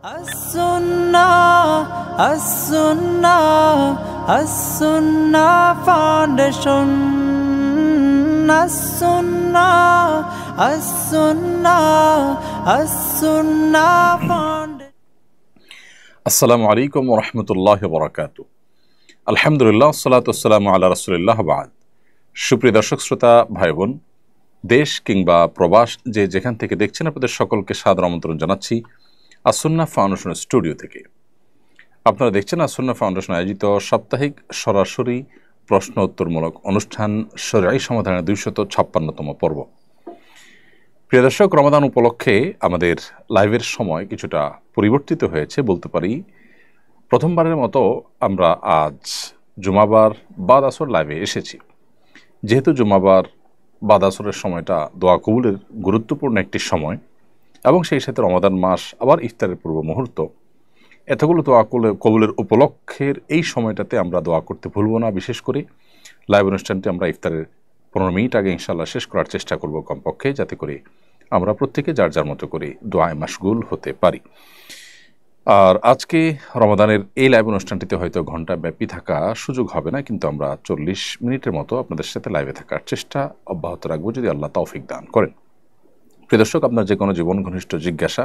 As-Sunnah, As-Sunnah, As-Sunnah Foundation. As-Sunnah, As-Sunnah, As-Sunnah Foundation. Assalamu alaikum wa rahmatullahi wa barakatuh. Alhamdulillah, salatu wassalamu ala rasulillah ba'd. সুপ্রিয় দর্শক শ্রোতা ভাই বোন, দেশ কিংবা প্রবাস যে যেখান থেকে দেখছেন, আপনাদের সকলকে সাদর আমন্ত্রণ জানাচ্ছি আস-সুন্নাহ ফাউন্ডেশনের স্টুডিও থেকে। আপনারা দেখছেন আস-সুন্নাহ ফাউন্ডেশন আয়োজিত সাপ্তাহিক সরাসরি প্রশ্ন উত্তরমূলক অনুষ্ঠান শরঈ সমাধানের 256তম পর্ব। প্রিয় দর্শক, রমাদান উপলক্ষে আমাদের লাইভের সময় কিছুটা পরিবর্তিত হয়েছে বলতে পারি। প্রথমবারের মতো আমরা আজ জুমাবার বাদ আসর লাইভে এসেছি। যেহেতু জুমাবার বাদ আসরের সময়টা দোয়া কবুলের গুরুত্বপূর্ণ একটি সময় এবং সেই সাথে রমাদান মাস আবার ইফতারের পূর্ব মুহূর্ত, এতগুলো দোয়া কবুলের উপলক্ষের এই সময়টাতে আমরা দোয়া করতে ভুলব না। বিশেষ করে লাইভ অনুষ্ঠানটি আমরা ইফতারের 15 মিনিট আগে ইনশাআল্লাহ শেষ করার চেষ্টা করব কমপক্ষে, যাতে করে আমরা প্রত্যেকে যার যার মতো করে দোয়ায় মাশগুল হতে পারি। আর আজকে রমাদানের এই লাইভ অনুষ্ঠানটিতে হয়তো ঘন্টা ব্যাপী থাকা সুযোগ হবে না, কিন্তু আমরা 40 মিনিটের মতো আপনাদের সাথে লাইভে থাকার চেষ্টা অব্যাহত রাখবো যদি আল্লাহ তৌফিক দান করেন। প্রিয় দর্শক, আপনার যে কোনো জীবন ঘনিষ্ঠ জিজ্ঞাসা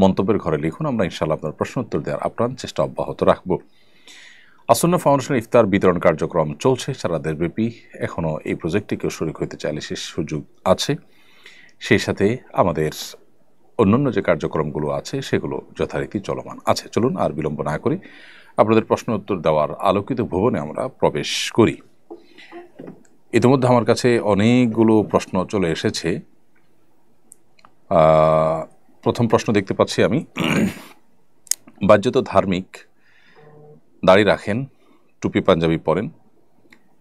মন্তব্যের ঘরে লিখুন, আমরা ইনশাআল্লাহ আপনার প্রশ্ন উত্তর দেওয়ার আপ্রাণ চেষ্টা অব্যাহত রাখবো। আস-সুন্নাহ ফাউন্ডেশনের ইফতার বিতরণ কার্যক্রম চলছে সারা দেশব্যাপী। এখনও এই প্রজেক্টে কেউ শরীক হতে চাইলে সে সুযোগ আছে। সেই সাথে আমাদের অন্যান্য যে কার্যক্রমগুলো আছে সেগুলো যথারীতি চলমান আছে। চলুন আর বিলম্ব না করে আপনাদের প্রশ্ন উত্তর দেওয়ার আলোকিত ভুবনে আমরা প্রবেশ করি। ইতিমধ্যে আমার কাছে অনেকগুলো প্রশ্ন চলে এসেছে। প্রথম প্রশ্ন দেখতে পাচ্ছি আমি, বাহ্যত ধার্মিক, দাড়ি রাখেন, টুপি পাঞ্জাবি পরেন,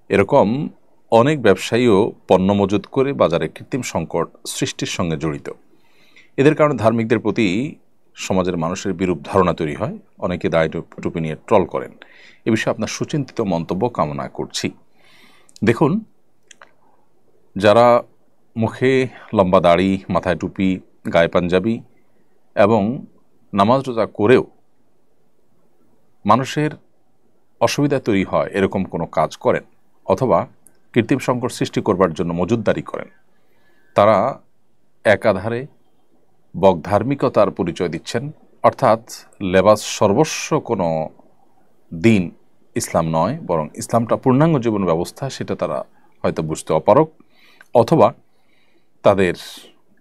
এরকম অনেক ব্যবসায়ীও পণ্য মজুত করে বাজারে কৃত্রিম সংকট সৃষ্টির সঙ্গে জড়িত। এদের কারণে ধার্মিকদের প্রতি সমাজের মানুষের বিরূপ ধারণা তৈরি হয়। অনেকে দাড়ি টুপি নিয়ে ট্রল করেন। এ বিষয়ে আপনার সুচিন্তিত মন্তব্য কামনা করছি। দেখুন, যারা মুখে লম্বা দাড়ি, মাথায় টুপি, গায়ে পাঞ্জাবি এবং নামাজ রোজা করেও মানুষের অসুবিধা তৈরি হয় এরকম কোনো কাজ করেন অথবা কৃত্রিম সংকট সৃষ্টি করবার জন্য মজুতদারি করেন, তারা একাধারে বগধার্মিকতার পরিচয় দিচ্ছেন। অর্থাৎ লেবাস সর্বস্ব কোনো দিন ইসলাম নয়, বরং ইসলামটা পূর্ণাঙ্গ জীবন ব্যবস্থা, সেটা তারা হয়তো বুঝতে অপারগ, অথবা তাদের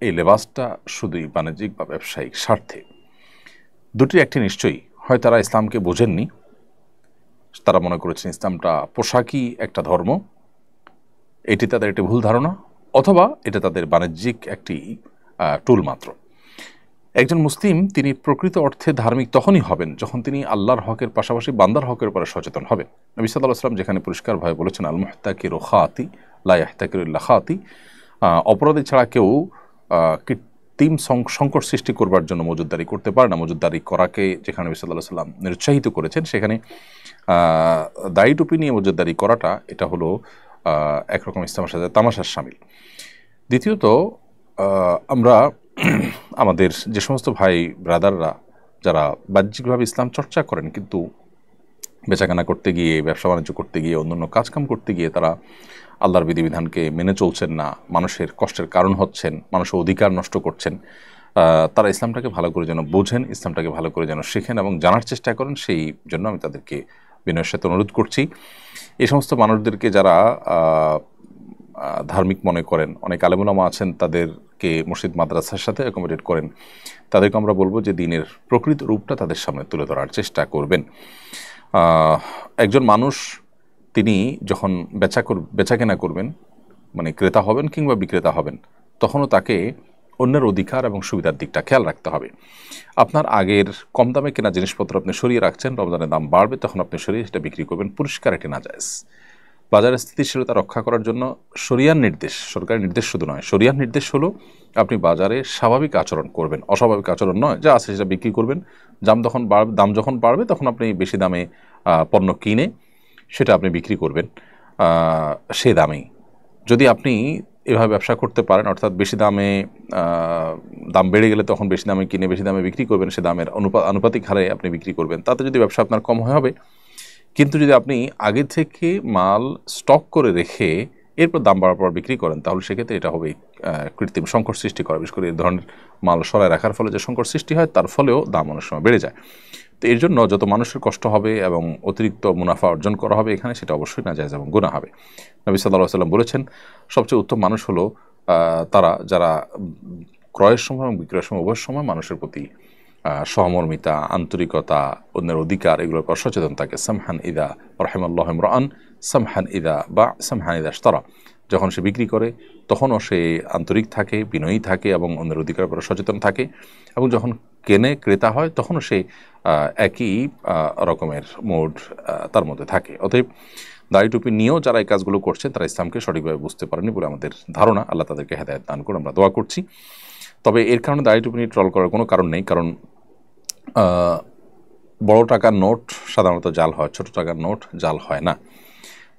এই লেবাসটা শুধুই বাণিজ্যিক বা ব্যবসায়িক স্বার্থে। দুটির একটি নিশ্চয়ই, হয় তারা ইসলামকে বোঝেননি, তারা মনে করেছেন ইসলামটা পোশাকই একটা ধর্ম, এটি তাদের একটি ভুল ধারণা, অথবা এটা তাদের বাণিজ্যিক একটি টুল মাত্র। একজন মুসলিম তিনি প্রকৃত অর্থে ধার্মিক তখনই হবেন যখন তিনি আল্লাহর হকের পাশাপাশি বান্দার হকের উপরে সচেতন হবেন। নবী সাল্লাল্লাহু আলাইহি ওয়াসাল্লাম যেখানে পরিষ্কারভাবে বলেছেন, আল মুহতাকিরু খাতি লা ইয়াহতাকিরু ইল্লা খাতি, অপরাধী ছাড়া কেউ কৃত্রিম সংকট সৃষ্টি করবার জন্য মজুতদারি করতে পারে না। মজুতদারি করাকে যেখানে নবী সাল্লাল্লাহু আলাইহি ওয়াসাল্লাম নিরুৎসাহিত করেছেন, সেখানে দাড়ি টুপি নিয়ে মজুতদারি করাটা এটা হলো একরকম ইসলামের সাথে তামাশার শামিল। দ্বিতীয়ত, আমরা আমাদের যে সমস্ত ভাই ব্রাদাররা যারা বাহ্যিকভাবে ইসলাম চর্চা করেন, কিন্তু বেচাকেনা করতে গিয়ে, ব্যবসা বাণিজ্য করতে গিয়ে, অন্যান্য কাজকাম করতে গিয়ে তারা আল্লাহর বিধিবিধানকে মেনে চলছেন না, মানুষের কষ্টের কারণ হচ্ছেন, মানুষের অধিকার নষ্ট করছেন, তারা ইসলামটাকে ভালো করে যেন বোঝেন, ইসলামটাকে ভালো করে যেন শেখেন এবং জানার চেষ্টা করেন, সেই জন্য আমি তাদেরকে বিনয়ের সাথে অনুরোধ করছি। এই সমস্ত মানুষদেরকে যারা ধার্মিক মনে করেন, অনেক আলেম ওলামা আছেন তাদেরকে মসজিদ মাদ্রাসার সাথে অ্যাকোমোডেট করেন, তাদেরকে আমরা বলবো যে দিনের প্রকৃত রূপটা তাদের সামনে তুলে ধরার চেষ্টা করবেন। একজন মানুষ তিনি যখন বেচাকেনা করবেন, মানে ক্রেতা হবেন কিংবা বিক্রেতা হবেন, তখনও তাকে অন্যের অধিকার এবং সুবিধার দিকটা খেয়াল রাখতে হবে। আপনার আগের কম দামে কেনা জিনিসপত্র আপনি সরিয়ে রাখছেন, রমজানের দাম বাড়বে তখন আপনি সরিয়ে সেটা বিক্রি করবেন, পরিষ্কার এটি নাজায়েজ। বাজারের স্থিতিশীলতা রক্ষা করার জন্য শরিয়ার নির্দেশ, সরকারি নির্দেশ শুধু নয়, শরিয়ার নির্দেশ হলো আপনি বাজারে স্বাভাবিক আচরণ করবেন, অস্বাভাবিক আচরণ নয়। যা আছে সেটা বিক্রি করবেন, দাম যখন বাড়বে তখন আপনি বেশি দামে পণ্য কিনে সেটা আপনি বিক্রি করবেন সে দামেই। যদি আপনি এভাবে ব্যবসা করতে পারেন, অর্থাৎ বেশি দামে দাম বেড়ে গেলে তখন বেশি দামে কিনে বেশি দামে বিক্রি করবেন, সে দামের আনুপাতিক হারে আপনি বিক্রি করবেন, তাতে যদি ব্যবসা আপনার কম হবে। কিন্তু যদি আপনি আগে থেকে মাল স্টক করে রেখে এরপর দাম বাড়ার পর বিক্রি করেন, তাহলে সেক্ষেত্রে এটা হবে কৃত্রিম সংকট সৃষ্টি করা। বিশেষ করে এই ধরনের মাল সরায় রাখার ফলে যে সংকট সৃষ্টি হয়, তার ফলেও দাম অনেক সময় বেড়ে যায়। তো এর জন্য যত মানুষের কষ্ট হবে এবং অতিরিক্ত মুনাফা অর্জন করা হবে এখানে, সেটা অবশ্যই নাজায়েজ এবং গুনাহ হবে। নবী সাল্লাল্লাহু আলাইহি ওয়াসাল্লাম বলেছেন, সবচেয়ে উত্তম মানুষ হলো তারা যারা ক্রয়ের সময় এবং বিক্রয়ের সময় উভয় সময় মানুষের প্রতি সহমর্মিতা, আন্তরিকতা, অন্যের অধিকার এগুলোর পর সচেতন থাকে। সামহান ইদা রাহিমাল্লাহু ইমরাআন সামহান ইদা বা সামহান ইদা ইশতারা, যখন সে বিক্রি করে তখনও সে আন্তরিক থাকে, বিনয়ী থাকে এবং অন্যের অধিকারের পর সচেতন থাকে, এবং যখন কেনে ক্রেতা হয় তখনও সে একই রকমের মোড তার মধ্যে থাকে। অতএব দাড়ি টুপি নিয়েও যারা এই কাজগুলো করছেন তারা ইসলামকে সঠিকভাবে বুঝতে পারেনি বলে আমাদের ধারণা। আল্লাহ তাদেরকে হেদায়েত দান করে আমরা দোয়া করছি। তবে এর কারণে দাড়ি টুপি নিয়ে ট্রল করার কোনো কারণ নেই, কারণ বড় টাকার নোট সাধারণত জাল হয়, ছোট টাকার নোট জাল হয় না।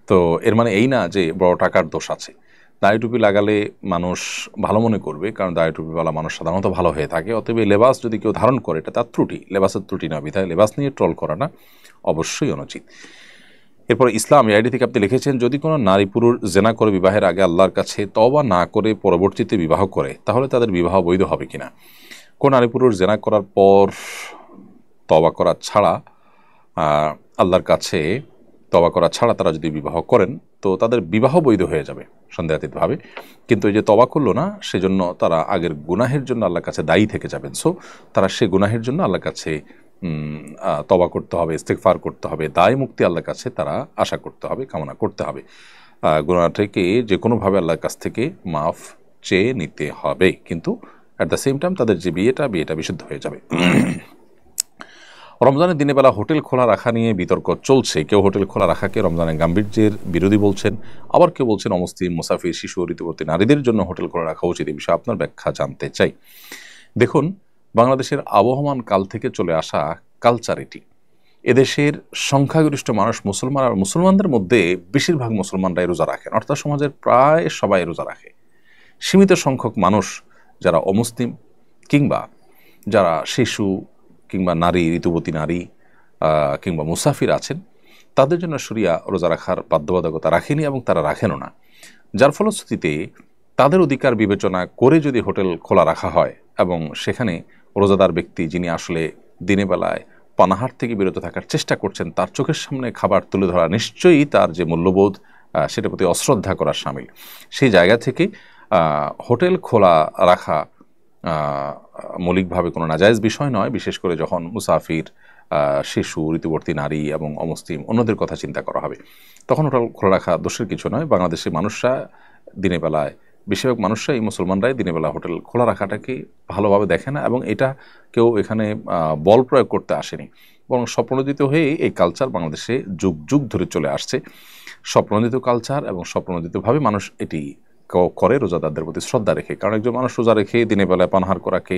তো এর মানে এই না যে বড় টাকার দোষ আছে। দাড়ি টুপি লাগালে মানুষ ভালো মনে করবে, কারণ দাড়ি টুপিওয়ালা মানুষ সাধারণত ভালো হয়ে থাকে। অতএব লেবাস যদি কেউ ধারণ করে এটা তার ত্রুটি, লেবাসের ত্রুটি না, বিধায় লেবাস নিয়ে ট্রল করাটা অবশ্যই অনুচিত। এরপর ইসলাম আইডি থেকে আপনি লিখেছেন, যদি কোনো নারী পুরুষ জেনা করে বিবাহের আগে আল্লাহর কাছে তওবা না করে পরবর্তীতে বিবাহ করে, তাহলে তাদের বিবাহ বৈধ হবে কিনা? কোন নারী পুরুষ জেনা করার পর তওবা করা ছাড়া আল্লাহর কাছে তওবা করা ছাড়া তারা যদি বিবাহ করেন, তো তাদের বিবাহ বৈধ হয়ে যাবে সন্দেহাতীতভাবে। কিন্তু এই যে তওবা করলো না, সেজন্য তারা আগের গুনাহের জন্য আল্লাহর কাছে দায়ী থেকে যাবেন। সো তারা সে গুনাহের জন্য আল্লাহর কাছে তওবা করতে হবে, ইস্তেগফার করতে হবে, দায় মুক্তি আল্লাহর কাছে তারা আশা করতে হবে, কামনা করতে হবে। গুনাহটাকে যে কোনোভাবে আল্লাহর কাছ থেকে মাফ চেয়ে নিতে হবে, কিন্তু অ্যাট দ্য সেম টাইম তাদের যে বিয়েটা বিশুদ্ধ হয়ে যাবে। রমজানের দিনে বেলা হোটেল খোলা রাখা নিয়ে বিতর্ক চলছে। কেউ হোটেল খোলা রাখাকে রমজানের গাম্ভীর্যের বিরোধী বলছেন, আবার কেউ বলছেন অমুসলিম, মুসাফির, শিশু ও ঋতুবর্তী নারীদের জন্য হোটেল খোলা রাখা উচিত। এই বিষয়ে আপনার ব্যাখ্যা জানতে চাই। দেখুন, বাংলাদেশের আবহমান কাল থেকে চলে আসা কালচার এটি। এদেশের সংখ্যাগরিষ্ঠ মানুষ মুসলমান, আর মুসলমানদের মধ্যে বেশিরভাগ মুসলমানরাই রোজা রাখেন, অর্থাৎ সমাজের প্রায় সবাই রোজা রাখে। সীমিত সংখ্যক মানুষ যারা অমুসলিম কিংবা যারা শিশু কিংবা নারী, ঋতুবতী নারী কিংবা মুসাফির আছেন, তাদের জন্য শরিয়া রোজা রাখার বাধ্যবাধকতা রাখেনি এবং তারা রাখেনও না। যার ফলশ্রুতিতে তাদের অধিকার বিবেচনা করে যদি হোটেল খোলা রাখা হয় এবং সেখানে রোজাদার ব্যক্তি যিনি আসলে দিনে বেলায় পানাহার থেকে বিরত থাকার চেষ্টা করছেন, তার চোখের সামনে খাবার তুলে ধরা নিশ্চয়ই তার যে মূল্যবোধ সেটার প্রতি অশ্রদ্ধা করার শামিল। সেই জায়গা থেকে হোটেল খোলা রাখা মৌলিকভাবে কোনো নাজায়েজ বিষয় নয়, বিশেষ করে যখন মুসাফির, শিশু, ঋতুবর্তী নারী এবং অমুসলিম অন্যদের কথা চিন্তা করা হবে, তখন হোটেল খোলা রাখা দোষের কিছু নয়। বাংলাদেশের মানুষরা দিনের বেলায়, বেশিরভাগ মানুষরাই, মুসলমানরাই দিনের বেলা হোটেল খোলা রাখাটাকে ভালোভাবে দেখে না, এবং এটা কেউ এখানে বল প্রয়োগ করতে আসেনি, বরং স্বপ্রণোদিত হয়ে এই কালচার বাংলাদেশে যুগ যুগ ধরে চলে আসছে। স্বপ্রণোদিত কালচার এবং স্বপ্রণোদিতভাবে মানুষ এটি করে রোজাদারদের প্রতি শ্রদ্ধা রেখে। কারণ একজন মানুষ রোজা রেখে দিনের বেলায় পানাহার করাকে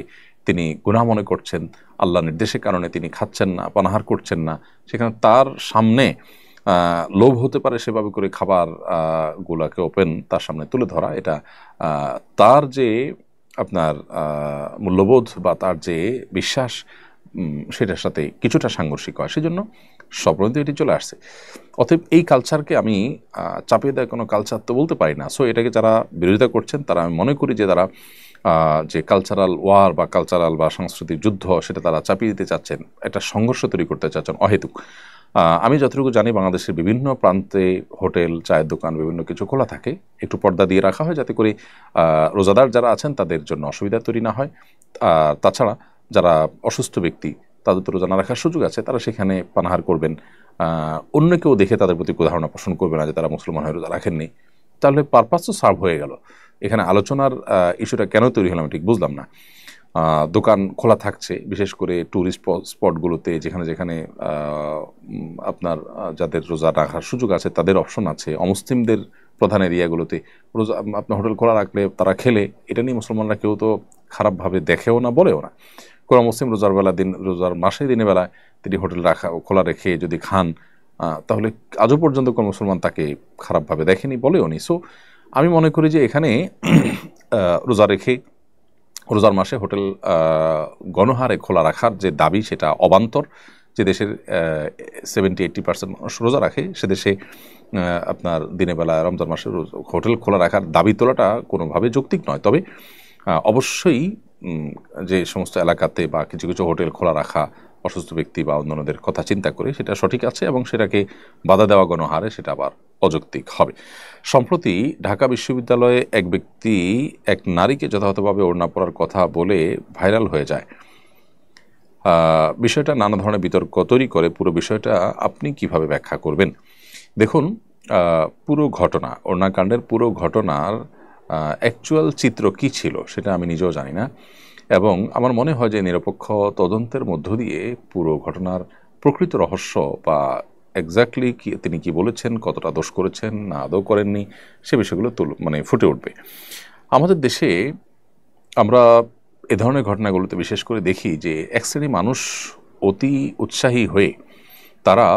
তিনি গুনাহ মনে করছেন, আল্লাহ নির্দেশের কারণে তিনি খাচ্ছেন না, পানাহার করছেন না, সেখানে তার সামনে লোভ হতে পারে সেভাবে করে খাবার গুলাকে ওপেন তার সামনে তুলে ধরা, এটা তার যে আপনার মূল্যবোধ বা তার যে বিশ্বাস সেটার সাথে কিছুটা সাংঘর্ষিক হয়। সেজন্য স্বপ্রণোদিত এটি চলে আসছে। অতএব এই কালচারকে আমি চাপিয়ে দেওয়া কোনো কালচার তো বলতে পারি না। সো এটাকে যারা বিরোধিতা করছেন, তারা আমি মনে করি যে তারা যে কালচারাল ওয়ার বা কালচারাল বা সাংস্কৃতিক যুদ্ধ সেটা তারা চাপিয়ে দিতে চাচ্ছেন, একটা সংঘর্ষ তৈরি করতে চাচ্ছেন অহেতুক। আমি যতটুকু জানি বাংলাদেশের বিভিন্ন প্রান্তে হোটেল, চায়ের দোকান, বিভিন্ন কিছু খোলা থাকে, একটু পর্দা দিয়ে রাখা হয় যাতে করে রোজাদার যারা আছেন তাদের জন্য অসুবিধা তৈরি না হয়। তাছাড়া যারা অসুস্থ ব্যক্তি, তাদের তো রোজা না রাখার সুযোগ আছে, তারা সেখানে পানাহার করবেন, অন্য কেউ দেখে তাদের প্রতি ধারণা পোষণ করবে না যে তারা মুসলমান হয়ে রোজা রাখেননি। তাহলে পারপাস তো সার্ভ হয়ে গেল। এখানে আলোচনার ইস্যুটা কেন তৈরি হলাম ঠিক বুঝলাম না। দোকান খোলা থাকছে, বিশেষ করে ট্যুরিস্ট স্পটগুলোতে, যেখানে যেখানে আপনার যাদের রোজা রাখার সুযোগ আছে তাদের অপশন আছে। অমুসলিমদের প্রধান এরিয়াগুলোতে রোজা আপনার হোটেল খোলা রাখলে তারা খেলে, এটা নিয়ে মুসলমানরা কেউ তো খারাপভাবে দেখেও না, বলেও না। কোনো মুসলিম রোজার মাসে দিনের বেলায় তিনি হোটেল খোলা রেখে যদি খান, তাহলে আজও পর্যন্ত কোনো মুসলমান তাকে খারাপভাবে দেখেনি, বলেও নি। সো আমি মনে করি যে এখানে রোজা রেখে রোজার মাসে হোটেল গণহারে খোলা রাখার যে দাবি সেটা অবান্তর। যে দেশের 70-80% মানুষ রোজা রাখে সে দেশে আপনার দিনের বেলা রমজান মাসে হোটেল খোলা রাখার দাবি তোলাটা কোনোভাবে যৌক্তিক নয়। তবে অবশ্যই যে সমস্ত এলাকাতে বা কিছু কিছু হোটেল খোলা রাখা অসুস্থ ব্যক্তি বা অন্যান্যদের কথা চিন্তা করে সেটা সঠিক আছে, এবং সেটাকে বাধা দেওয়া গণহারে সেটা আবার অযৌক্তিক হবে। সম্প্রতি ঢাকা বিশ্ববিদ্যালয়ে এক ব্যক্তি এক নারীকে যথাযথভাবে ওড়না পরার কথা বলে ভাইরাল হয়ে যায়। বিষয়টা নানা ধরনের বিতর্ক তৈরি করে। পুরো বিষয়টা আপনি কিভাবে ব্যাখ্যা করবেন? দেখুন, পুরো ঘটনা, ওড়নাকাণ্ডের পুরো ঘটনার অ্যাকচুয়াল চিত্র কি ছিল সেটা আমি নিজেও জানি না, এবং আমার মনে হয় যে নিরপেক্ষ তদন্তের মধ্য দিয়ে পুরো ঘটনার প্রকৃত রহস্য বা এক্স্যাক্টলি তিনি কি বলেছেন, কতটা দোষ করেছেন না আদৌ করেননি, সে বিষয়গুলো ফুটে উঠবে। আমাদের দেশে আমরা এ ধরনের ঘটনাগুলোতে বিশেষ করে দেখি যে এক শ্রেণী মানুষ অতি উৎসাহী হয়ে তারা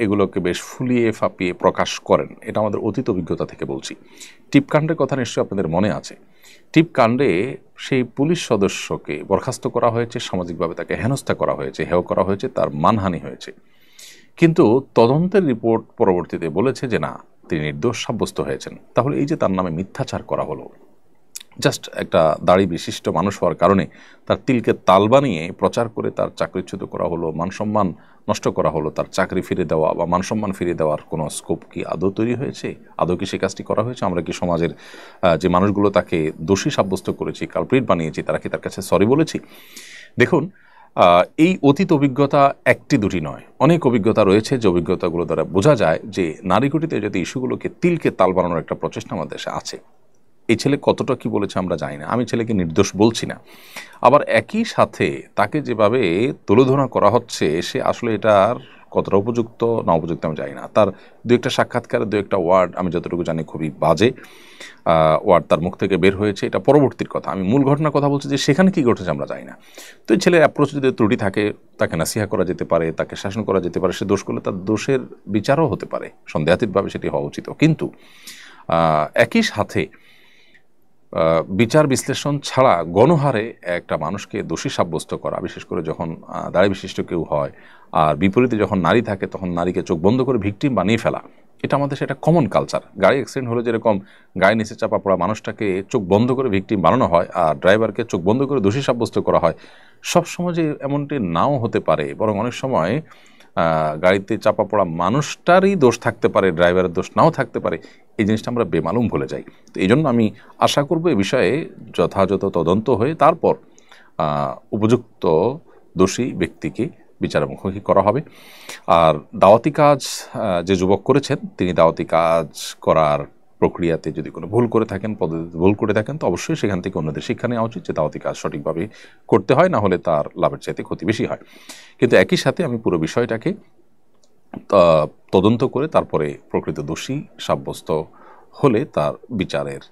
এগুলোকে বেশ ফুলিয়ে ফাঁপিয়ে প্রকাশ করেন। এটা আমাদের অতীত অভিজ্ঞতা থেকে বলছি। টিপকাণ্ডের কথা নিশ্চয়ই আপনাদের মনে আছে। টিপকাণ্ডে সেই পুলিশ সদস্যকে বরখাস্ত করা হয়েছে, সামাজিকভাবে তাকে হেনস্থা করা হয়েছে, হেয় করা হয়েছে, তার মানহানি হয়েছে। কিন্তু তদন্তের রিপোর্ট পরবর্তীতে বলেছে যে না, তিনি নির্দোষ সাব্যস্ত হয়েছেন। তাহলে এই যে তার নামে মিথ্যাচার করা হলো, জাস্ট একটা দাড়ি বিশিষ্ট মানুষ হওয়ার কারণে তার তিলকে তাল বানিয়ে প্রচার করে তার চাকরিচ্যুত করা হলো, মানসম্মান নষ্ট করা হলো, তার চাকরি ফিরে দেওয়া বা মানসম্মান ফিরে দেওয়ার কোনো স্কোপ কি আদৌ তৈরি হয়েছে? আদৌ কি সে কাজটি করা হয়েছে? আমরা কি সমাজের যে মানুষগুলো তাকে দোষী সাব্যস্ত করেছি, কালপ্রিট বানিয়েছি, তারা কি তার কাছে সরি বলেছি? দেখুন, এই অতীত অভিজ্ঞতা একটি দুটি নয়, অনেক অভিজ্ঞতা রয়েছে যে অভিজ্ঞতাগুলো দ্বারা বোঝা যায় যে নারীঘটিত যদি ইস্যুগুলোকে তিলকে তাল বানানোর একটা প্রচেষ্টা আমাদের দেশে আছে। এই ছেলে কতটা কি বলেছে আমরা জানি না, আমি ছেলেকে নির্দোষ বলছি না। আবার একই সাথে তাকে যেভাবে তুলোধনা করা হচ্ছে, সে আসলে এটার কতটা উপযুক্ত না উপযুক্ত আমি জানি না। তার দু একটা সাক্ষাৎকারের দু একটা ওয়ার্ড আমি যতটুকু জানি খুবই বাজে ওয়ার্ড তার মুখ থেকে বের হয়েছে, এটা পরবর্তীর কথা। আমি মূল ঘটনার কথা বলছি যে সেখানে কী ঘটেছে আমরা জানি না। তো এই ছেলের অ্যাপ্রোচ যদি ত্রুটি থাকে, তাকে নাসিহা করা যেতে পারে, তাকে শাসন করা যেতে পারে, সে দোষ করলে তার দোষের বিচারও হতে পারে, সন্দেহাতীতভাবে সেটি হওয়া উচিত। কিন্তু একই সাথে বিচার বিশ্লেষণ ছাড়া গণহারে একটা মানুষকে দোষী সাব্যস্ত করা, বিশেষ করে যখন দাড়ি বিশিষ্ট কেউ হয়, আর বিপরীতে যখন নারী থাকে তখন নারীকে চোখ বন্ধ করে ভিকটিম বানিয়ে ফেলা, এটা আমাদের সেটা কমন কালচার। গাড়ি অ্যাক্সিডেন্ট হলে যেরকম গায়ে নিচে চাপা পড়া মানুষটাকে চোখ বন্ধ করে ভিকটিম বানানো হয় আর ড্রাইভারকে চোখ বন্ধ করে দোষী সাব্যস্ত করা হয়, সব সমাজে এমনটি নাও হতে পারে, বরং অনেক সময় গাড়িতে চাপা পড়া মানুষটারই দোষ থাকতে পারে, ড্রাইভারের দোষ নাও থাকতে পারে। এই জিনিসটা আমরা বেমালুম ভুলে যাই। তো এই জন্য আমি আশা করব এ বিষয়ে যথাযথ তদন্ত হয়ে তারপর উপযুক্ত দোষী ব্যক্তিকে বিচারের মুখোমুখি করা হবে। আর দাওয়াতি কাজ যে যুবক করেছেন, তিনি দাওয়াতি কাজ করার প্রক্রিয়াতে যদি কোনো ভুল করে থাকেন, পদ্ধতিতে ভুল করে থাকেন, তো অবশ্যই সেখান থেকে অন্যদের শিক্ষা নেওয়া উচিত যে দাওয়াতি কাজ সঠিকভাবে করতে হয়, না হলে তার লাভের চাইতে ক্ষতি বেশি হয়। কিন্তু একই সাথে আমি পুরো বিষয়টাকে তদন্ত করে তারপরে প্রকৃত দোষী সাব্যস্ত হলে তার বিচারের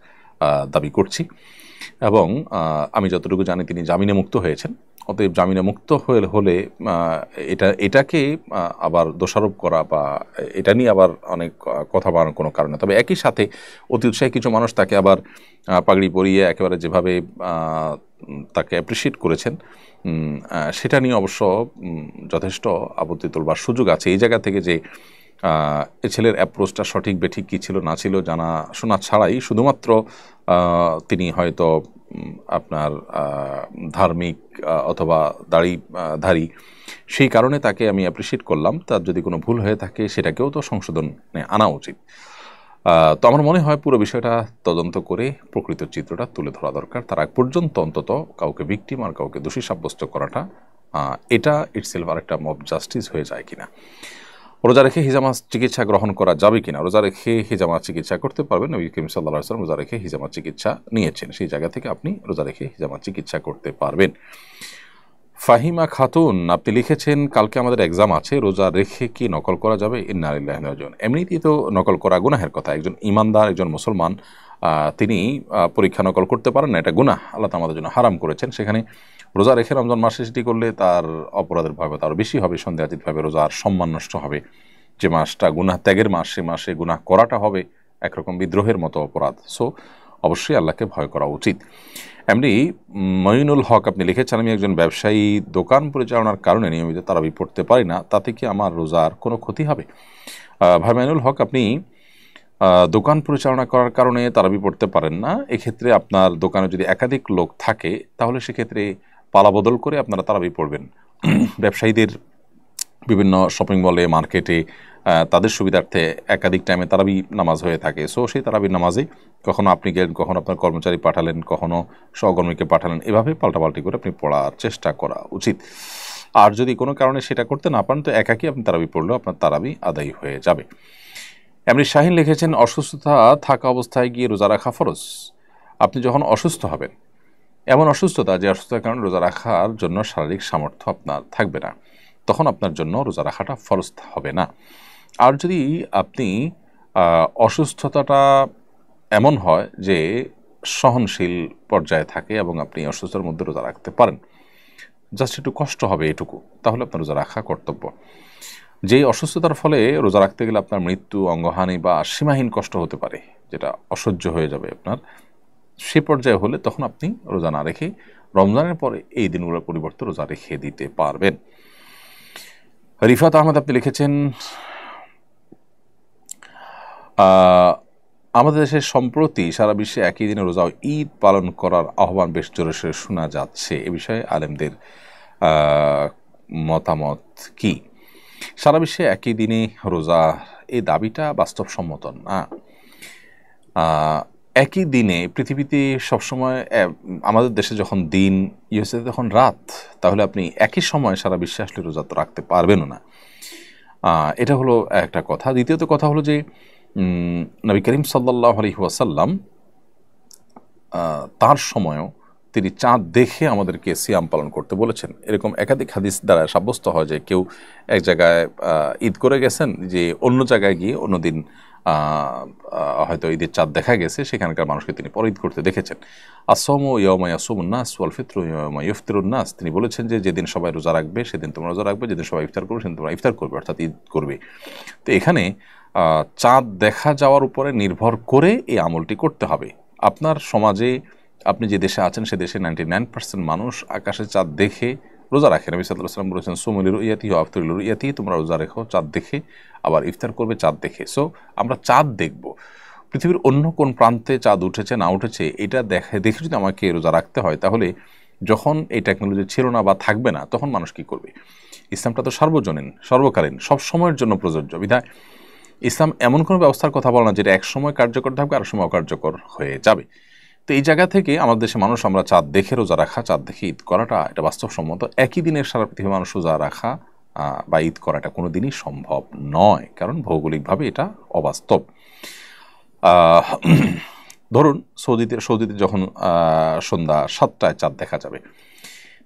দাবি করছি। এবং আমি যতটুকু জানি তিনি জামিনে মুক্ত হয়েছেন। অতএব জামিনে মুক্ত হলে এটাকে আবার দোষারোপ করা বা এটা নিয়ে আবার অনেক কথা বাড়ানোর কোনো কারণে। তবে একই সাথে অতি উৎসাহী কিছু মানুষ তাকে আবার পাগড়ি পরিয়ে একেবারে যেভাবে তাকে অ্যাপ্রিসিয়েট করেছেন, সেটা নিয়ে অবশ্য যথেষ্ট আপত্তি তোলবার সুযোগ আছে। এই জায়গা থেকে যে এ ছেলের অ্যাপ্রোচটা সঠিক বেঠিক কী ছিল না ছিল জানা শোনা ছাড়াই শুধুমাত্র তিনি হয়তো আপনার ধার্মিক অথবা দাড়িধারী, সেই কারণে তাকে আমি অ্যাপ্রিসিয়েট করলাম। তার যদি কোনো ভুল হয়ে থাকে সেটাকেও তো সংশোধনে আনা উচিত। তো আমার মনে হয় পুরো বিষয়টা তদন্ত করে প্রকৃত চিত্রটা তুলে ধরা দরকার। তার আগ পর্যন্ত অন্তত কাউকে ভিকটিম আর কাউকে দোষী সাব্যস্ত করাটা এটা ইটসেলফ আর একটা মব জাস্টিস হয়ে যায় কিনা। রোজা রেখে হিজামা চিকিৎসা গ্রহণ করা যাবে কিনা? রোজা রেখে হিজামা চিকিৎসা করতে পারবেন। নবী করিম সাল্লাল্লাহু আলাইহি ওয়াসাল্লাম রোজা রেখে হিজামা চিকিৎসা নিয়েছেন, সেই জায়গা থেকে আপনি রোজা রেখে হিজামা চিকিৎসা করতে পারবেন। ফাহিমা খাতুন আপনি লিখেছেন, কালকে আমাদের এক্সাম আছে, রোজা রেখে কি নকল করা যাবে? ইন্না লিল্লাহি ওয়া ইন্না ইলাইহি রাজিউন। এমনিতেই তো নকল করা গুনাহের কথা। একজন ইমানদার, একজন মুসলমান তিনি পরীক্ষা নকল করতে পারেন না, এটা গুনাহ, আল্লাহ তাআলা আমাদের জন্য হারাম করেছেন। সেখানে রোজা রেখে রমজান মাসে সেটি করলে তার অপরাধের ভয় আরও বেশি হবে, সন্দেহাতীতভাবে রোজার সম্মান নষ্ট হবে। যে মাসটা গুনাহ ত্যাগের মাস, সে মাসে গুনাহ করাটা হবে একরকম বিদ্রোহের মতো অপরাধ। সো অবশ্যই আল্লাহকে ভয় করা উচিত। এমনি মঈনুল হক আপনি লিখেছেন, আমি একজন ব্যবসায়ী, দোকান পরিচালনার কারণে নিয়মিত তারাবি পড়তে পারি না, তাতে কি আমার রোজার কোনো ক্ষতি হবে? ভাই মঈনুল হক, আপনি দোকান পরিচালনা করার কারণে তারাবি পড়তে পারেন না। এক্ষেত্রে আপনার দোকানে যদি একাধিক লোক থাকে তাহলে সেক্ষেত্রে পালাবদল করে আপনারা তারাবি পড়বেন। ব্যবসায়ীদের বিভিন্ন শপিং মলে, মার্কেটে তাদের সুবিধার্থে একাধিক টাইমে তারাবি নামাজ হয়ে থাকে। সো সেই তারাবির নামাজে কখনো আপনি গেলেন, কখনো আপনার কর্মচারী পাঠালেন, কখনো সহকর্মীকে পাঠালেন, এভাবে পাল্টাপাল্টি করে আপনি পড়ার চেষ্টা করা উচিত। আর যদি কোনো কারণে সেটা করতে না পারেন তো একাকী আপনি তারাবি পড়লেও আপনার তারাবি আদায় হয়ে যাবে। এমনি শাহিন লিখেছেন, অসুস্থতা থাকা অবস্থায় গিয়ে রোজা রাখা ফরজ। আপনি যখন অসুস্থ হবেন, এমন অসুস্থতা যে অসুস্থতার কারণে রোজা রাখার জন্য শারীরিক সামর্থ্য আপনার থাকবে না, তখন আপনার জন্য রোজা রাখাটা ফরজ হবে না। আর যদি আপনি অসুস্থতাটা এমন হয় যে সহনশীল পর্যায়ে থাকে এবং আপনি অসুস্থতার মধ্যে রোজা রাখতে পারেন, জাস্ট একটু কষ্ট হবে এটুকু, তাহলে আপনার রোজা রাখা কর্তব্য। যেই অসুস্থতার ফলে রোজা রাখতে গেলে আপনার মৃত্যু, অঙ্গহানি বা সীমাহীন কষ্ট হতে পারে, যেটা অসহ্য হয়ে যাবে আপনার, সে পর্যায়ে হলে তখন আপনি রোজা না রেখে রমজানের পরে এই দিনগুলোর পরিবর্তে রোজা রেখে দিতে পারবেন। রিফাত আহমেদ আপনি লিখেছেন, আমাদের দেশে সম্প্রতি সারা বিশ্বে একই দিনে রোজা ঈদ পালন করার আহ্বান বেশ জোরে সোরে শোনা যাচ্ছে, এ বিষয়ে আলেমদের মতামত কি? সারা বিশ্বে একই দিনে রোজা, এই দাবিটা বাস্তবসম্মত না। একই দিনে পৃথিবীতে সবসময় আমাদের দেশে যখন দিন, ইউএসএতে তখন রাত, তাহলে আপনি একই সময় সারা বিশ্বে আসলে রোজা তো রাখতে পারবেনও না। এটা হলো একটা কথা। দ্বিতীয়ত কথা হলো যে নবী করিম সাল্লাল্লাহু আলাইহি ওয়াসাল্লাম তার সময়ও তিনি চাঁদ দেখে আমাদেরকে সিয়াম পালন করতে বলেছেন। এরকম একাধিক হাদিস দ্বারা সাব্যস্ত হয় যে কেউ এক জায়গায় ঈদ করে গেছেন, যে অন্য জায়গায় গিয়ে অন্যদিন হয়তো ঈদের চাঁদ দেখা গেছে, সেখানকার মানুষকে তিনি পরে ঈদ করতে দেখেছেন। আসসামু ইয়াওমা ইয়াসুমুন নাস ওয়াল ফিতরু ইয়াওমা ইফতিরুন নাস, তিনি বলেছেন যে যেদিন সবাই রোজা রাখবে সেদিন তোমরা রোজা রাখবে, যেদিন সবাই ইফতার করবে সেদিন তোমরা ইফতার করবে, অর্থাৎ ঈদ করবে। তো এখানে চাঁদ দেখা যাওয়ার উপরে নির্ভর করে এই আমলটি করতে হবে। আপনার সমাজে, আপনি যে দেশে আছেন সে দেশে 99% মানুষ আকাশে চাঁদ দেখে রোজা রাখে। নবী সাল্লাল্লাহু আলাইহি ওয়াসাল্লাম বলেছেন, সুমুল রুইয়াতি ওয়া আফতিরুল রুইয়াতি, তোমরা রোজা রেখো চাঁদ দেখে, আবার ইফতার করবে চাঁদ দেখে। সো আমরা চাঁদ দেখব, পৃথিবীর অন্য কোন প্রান্তে চাঁদ উঠেছে না উঠেছে এটা দেখে যদি আমাকে রোজা রাখতে হয়, তাহলে যখন এই টেকনোলজি ছিল না বা থাকবে না, তখন মানুষ কি করবে? ইসলামটা তো সার্বজনীন, সর্বকালীন, সব সময়ের জন্য প্রযোজ্য। বিধায় ইসলাম এমন কোনো ব্যবস্থার কথা বলে না যেটা এক সময় কার্যকর থাকবে আর সময় অকার্যকর হয়ে যাবে। তো এই জায়গা থেকে আমাদের দেশে মানুষ, আমরা চাঁদ দেখে রোজা রাখা, চাঁদ দেখে ঈদ করাটা এটা বাস্তবসম্মত। একই দিনের সারা পৃথিবীর মানুষ রোজা রাখা বা ঈদ করাটা কোনো দিনই সম্ভব নয়, কারণ ভৌগোলিকভাবে এটা অবাস্তব। ধরুন সৌদিতে যখন সন্ধ্যা 7টায় চাঁদ দেখা যাবে,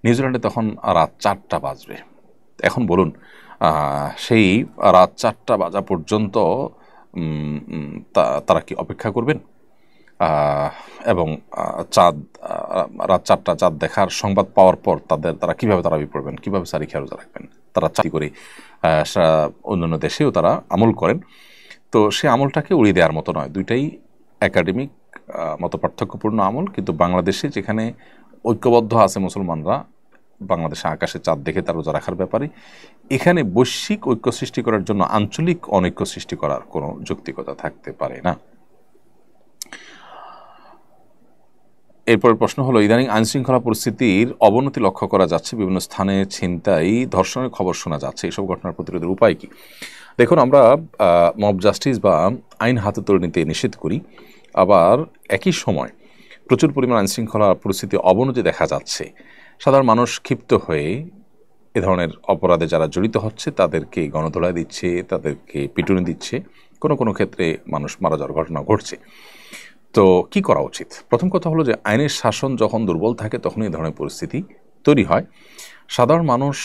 নিউজিল্যান্ডে তখন রাত 4টা বাজবে। এখন বলুন, সেই রাত 4টা বাজা পর্যন্ত তারা কি অপেক্ষা করবেন? এবং চাঁদ রাত 4টা চাঁদ দেখার সংবাদ পাওয়ার পর তারা কীভাবে তারাবি পড়বেন, কীভাবে সারি খেয়ে রোজা রাখবেন? তারা চাকরি করে অন্যান্য দেশেও তারা আমল করেন। তো সে আমলটাকে উড়িয়ে দেওয়ার মতো নয়, দুইটাই একাডেমিক মত পার্থক্যপূর্ণ আমল। কিন্তু বাংলাদেশে যেখানে ঐক্যবদ্ধ আছে মুসলমানরা, বাংলাদেশে আকাশে চাঁদ দেখে তার রোজা রাখার ব্যাপারে, এখানে বৈশ্বিক ঐক্য সৃষ্টি করার জন্য আঞ্চলিক অনৈক্য সৃষ্টি করার কোনো যৌক্তিকতা থাকতে পারে না। এরপরের প্রশ্ন হলো, ইদানিং আইনশৃঙ্খলা পরিস্থিতির অবনতি লক্ষ্য করা যাচ্ছে, বিভিন্ন স্থানে ছিনতাই, ধর্ষণের খবর শোনা যাচ্ছে, এইসব ঘটনার প্রতিরোধের উপায় কি? দেখুন, আমরা মব জাস্টিস বা আইন হাতে তুলে নিতে নিষেধ করি, আবার একই সময় প্রচুর পরিমাণ আইনশৃঙ্খলা পরিস্থিতি অবনতি দেখা যাচ্ছে। সাধারণ মানুষ ক্ষিপ্ত হয়ে এ ধরনের অপরাধে যারা জড়িত হচ্ছে তাদেরকে গণধোলাই দিচ্ছে, তাদেরকে পিটুনি দিচ্ছে, কোনো কোনো ক্ষেত্রে মানুষ মারা যাওয়ার ঘটনা ঘটছে। তো কি করা উচিত? প্রথম কথা হলো যে আইনের শাসন যখন দুর্বল থাকে তখনই এই ধরনের পরিস্থিতি তৈরি হয়। সাধারণ মানুষ,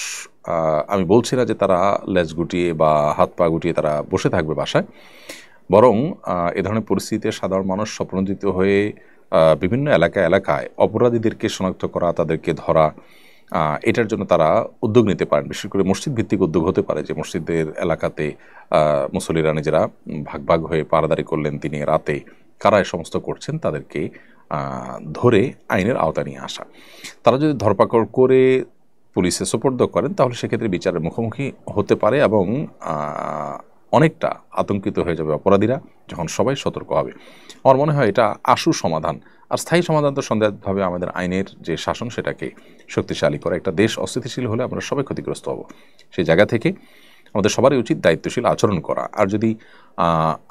আমি বলছি না যে তারা লেজ গুটিয়ে বা হাত পা গুটিয়ে তারা বসে থাকবে বাসায়, বরং এ ধরনের পরিস্থিতিতে সাধারণ মানুষ স্বপ্নজিত হয়ে বিভিন্ন এলাকায় অপরাধীদেরকে শনাক্ত করা, তাদেরকে ধরা, এটার জন্য তারা উদ্যোগ নিতে পারেন। বিশেষ করে মসজিদ ভিত্তিক উদ্যোগ হতে পারে যে মসজিদের এলাকাতে মুসল্লিরা নিজেরা ভাগ ভাগ হয়ে পাহারাদারি করলেন দিনে রাতে, কারা এ সমস্ত করছেন তাদেরকে ধরে আইনের আওতায় নিয়ে আসা। তারা যদি ধরপাকড় করে পুলিশে সোপর্দ করেন তাহলে সেক্ষেত্রে বিচারের মুখোমুখি হতে পারে এবং অনেকটা আতঙ্কিত হয়ে যাবে অপরাধীরা যখন সবাই সতর্ক হবে। আমার মনে হয় এটা আশু সমাধান। আর স্থায়ী সমাধান তো সন্দেহভাবে আমাদের আইনের যে শাসন সেটাকে শক্তিশালী করে। একটা দেশ অস্থিতিশীল হলে আমরা সবাই ক্ষতিগ্রস্ত হব। সেই জায়গা থেকে আমাদের সবারই উচিত দায়িত্বশীল আচরণ করা। আর যদি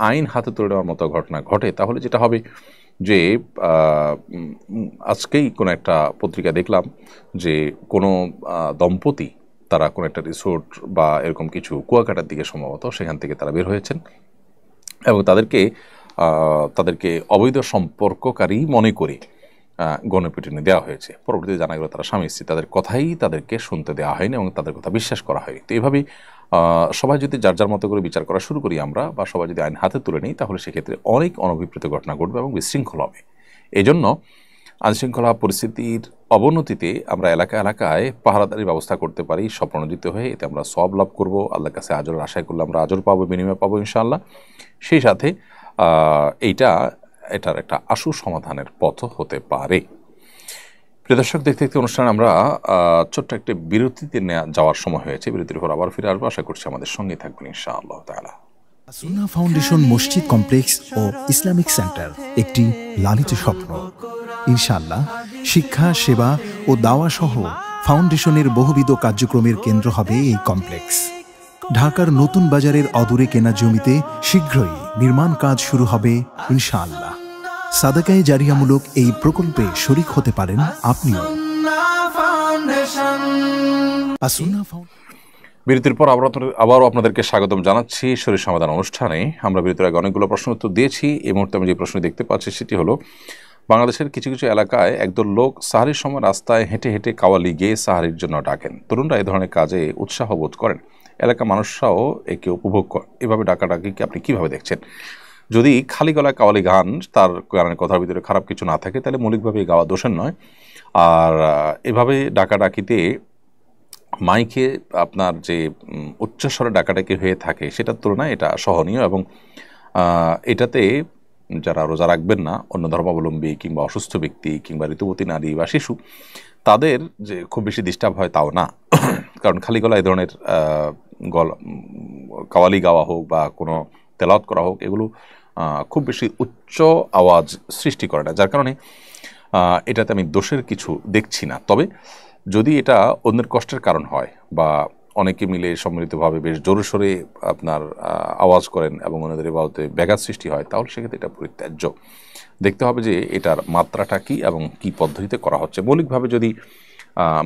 আইন হাতে তুলে নেওয়ার মতো ঘটনা ঘটে তাহলে যেটা হবে যে আজকেই কোনো একটা পত্রিকা দেখলাম যে কোনো দম্পতি তারা কোনো একটা রিসোর্ট বা এরকম কিছু কুয়াকাটার দিকে সম্ভবত সেখান থেকে তারা বের হয়েছেন এবং তাদেরকে অবৈধ সম্পর্ককারী মনে করে গণপিটুনি দেওয়া হয়েছে। পরবর্তীতে জানা গেল তারা স্বামী স্ত্রী, তাদের কথাই তাদেরকে শুনতে দেওয়া হয়নি এবং তাদের কথা বিশ্বাস করা হয়নি। তো এভাবেই সবাই যদি যার যার মতো করে বিচার করা শুরু করি আমরা, বা সবাই যদি আইন হাতে তুলে নিই, তাহলে সেক্ষেত্রে অনেক অনভিপ্রেত ঘটনা ঘটবে এবং বিশৃঙ্খল হবে। এই জন্য আইনশৃঙ্খলা পরিস্থিতির অবনতিতে আমরা এলাকায় পাহারাদারির ব্যবস্থা করতে পারি স্বপ্রণোদিত হয়ে। এতে আমরা সব লাভ করবো, আল্লাহর কাছে আজরের আশায় করলে আমরা আজর পাবো, বিনিময় পাবো ইনশাআল্লাহ। সেই সাথে এটার একটা আশু সমাধানের পথ হতে পারে। প্রিয় দর্শক, দেখতে দেখতে অনুষ্ঠান আমরা ছোট্ট একটা বিরতিতে যাওয়ার সময় হয়েছে। বিরতির পর আবার ফিরে আসবো, আশা করছি আমাদের সঙ্গে থাকবেন ইনশাআল্লাহ তাআলা। সুন্নাহ ফাউন্ডেশন মসজিদ কমপ্লেক্স ও ইসলামিক সেন্টার একটি লালিত স্বপ্ন। ইনশাআল্লাহ শিক্ষা, সেবা ও দাওয়া সহ ফাউন্ডেশনের বহুবিধ কার্যক্রমের কেন্দ্র হবে এই কমপ্লেক্স। ঢাকার নতুন বাজারের অদূরে কেনা জমিতে শীঘ্রই নির্মাণ কাজ শুরু হবে ইনশাআল্লাহ। সাদাকায়ে জারিয়ামূলক এই প্রকল্পে শরীক হতে পারেন আপনিও। বিরতির পর আবারও আপনাদেরকে স্বাগতম জানাচ্ছি শরীর সমাধান অনুষ্ঠানে। আমরা বিরতির আগে অনেকগুলো প্রশ্ন উত্তর দিয়েছি। এই মুহূর্তে আমি যে প্রশ্ন দেখতে পাচ্ছি সেটি হলো, বাংলাদেশের কিছু কিছু এলাকায় একদল লোক সাহারির সময় রাস্তায় হেঁটে হেঁটে কাওয়ালি গেয়ে সাহারির জন্য ডাকেন। তরুণরা এই ধরনের কাজে উৎসাহ বোধ করেন, এলাকার মানুষরাও একে উপভোগ করেন। এভাবে ডাকাডাকিকে আপনি কীভাবে দেখছেন? যদি খালি গলায় কাওয়ালি গান, তার গানের কথার ভিতরে খারাপ কিছু না থাকে, তাহলে মৌলিকভাবে গাওয়া দোষের নয়। আর এভাবে ডাকাডাকিতে মাইকে আপনার যে উচ্চস্বরে ডাকাডাকি হয়ে থাকে সেটার তুলনায় এটা সহনীয় এবং এটাতে যারা রোজা রাখবেন না, অন্য ধর্মাবলম্বী কিংবা অসুস্থ ব্যক্তি কিংবা ঋতুবতী নারী বা শিশু, তাদের যে খুব বেশি ডিস্টার্ব হয় তাও না। কারণ খালি গলা এই ধরনের কাওয়ালি গাওয়া হোক বা কোনো তেলাওয়াত করা হোক, এগুলো খুব বেশি উচ্চ আওয়াজ সৃষ্টি করে না, যার কারণে এটাতে আমি দোষের কিছু দেখছি না। তবে যদি এটা অন্যের কষ্টের কারণ হয় বা অনেকে মিলে সম্মিলিতভাবে বেশ জোরে সোরে আপনার আওয়াজ করেন এবং অন্যদের ইবাদতে ব্যাঘাত সৃষ্টি হয়, তাহলে সেক্ষেত্রে এটা পরিত্যাজ্য। দেখতে হবে যে এটার মাত্রাটা কী এবং কী পদ্ধতিতে করা হচ্ছে। মৌলিকভাবে যদি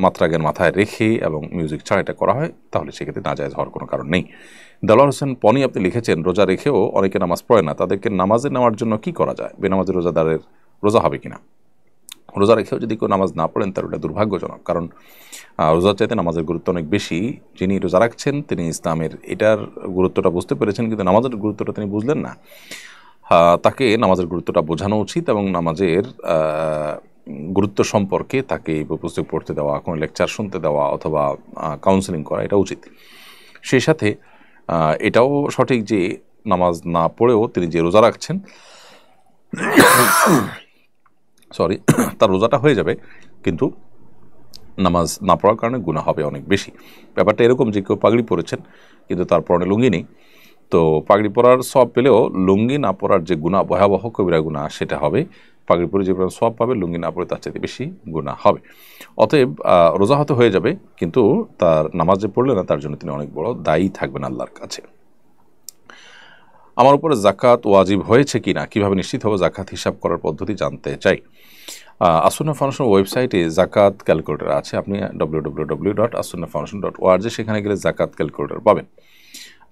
মাত্রাজ্ঞান মাথায় রেখে এবং মিউজিক ছাড়া এটা করা হয়, তাহলে সেক্ষেত্রে নাজায়েজ হওয়ার কোনো কারণ নেই। দেলোয়ার হোসেন পনি আপনি লিখেছেন, রোজা রেখেও অনেকে নামাজ পড়ে না, তাদেরকে নামাজে নেওয়ার জন্য কি করা যায়? বেনামাজি রোজাদারের রোজা হবে কিনা? রোজা রেখেও যদি কেউ নামাজ না পড়েন তার ওটা দুর্ভাগ্যজনক, কারণ রোজার চাইতে নামাজের গুরুত্ব অনেক বেশি। যিনি রোজা রাখছেন তিনি ইসলামের এটার গুরুত্বটা বুঝতে পেরেছেন, কিন্তু নামাজের গুরুত্বটা তিনি বুঝলেন না। তাকে নামাজের গুরুত্বটা বোঝানো উচিত এবং নামাজের গুরুত্ব সম্পর্কে তাকে পুস্তক পড়তে দেওয়া, কোনো লেকচার শুনতে দেওয়া অথবা কাউন্সেলিং করা, এটা উচিত। সেই সাথে এটাও সঠিক যে নামাজ না পড়েও তিনি যে রোজা রাখছেন তার রোজাটা হয়ে যাবে, কিন্তু নামাজ না পড়ার কারণে গুনাহ হবে অনেক বেশি। ব্যাপারটা এরকম যে কেউ পাগড়ি পরেছেন কিন্তু তার পরনে লুঙ্গি নেই, তো পাগড়ি পরার সওয়াব পেলেও লুঙ্গি না পরার যে গুনাহ, ভয়াবহ কবিরা গুনাহ, সেটা হবে। পাগড়ি পরে যে সওয়াব পাবে, লুঙ্গি না পরে তার চাইতে বেশি গুনাহ হবে। অতএব রোজা হয়তো হয়ে যাবে, কিন্তু তার নামাজ যে পড়লে না, তার জন্য তিনি অনেক বড় দায়ী থাকবেন আল্লাহর কাছে। আমার উপরে জাকাত ওয়াজিব হয়েছে কিনা, কিভাবে নিশ্চিত হবে, জাকাত হিসাব করার পদ্ধতি জানতে চাই। আসুন্নাহ ফাউন্ডেশন ওয়েবসাইটে জাকাত ক্যালকুলেটর আছে, আপনি www.asunnahfoundation.org সেখানে গেলে জাকাত ক্যালকুলেটর পাবেন।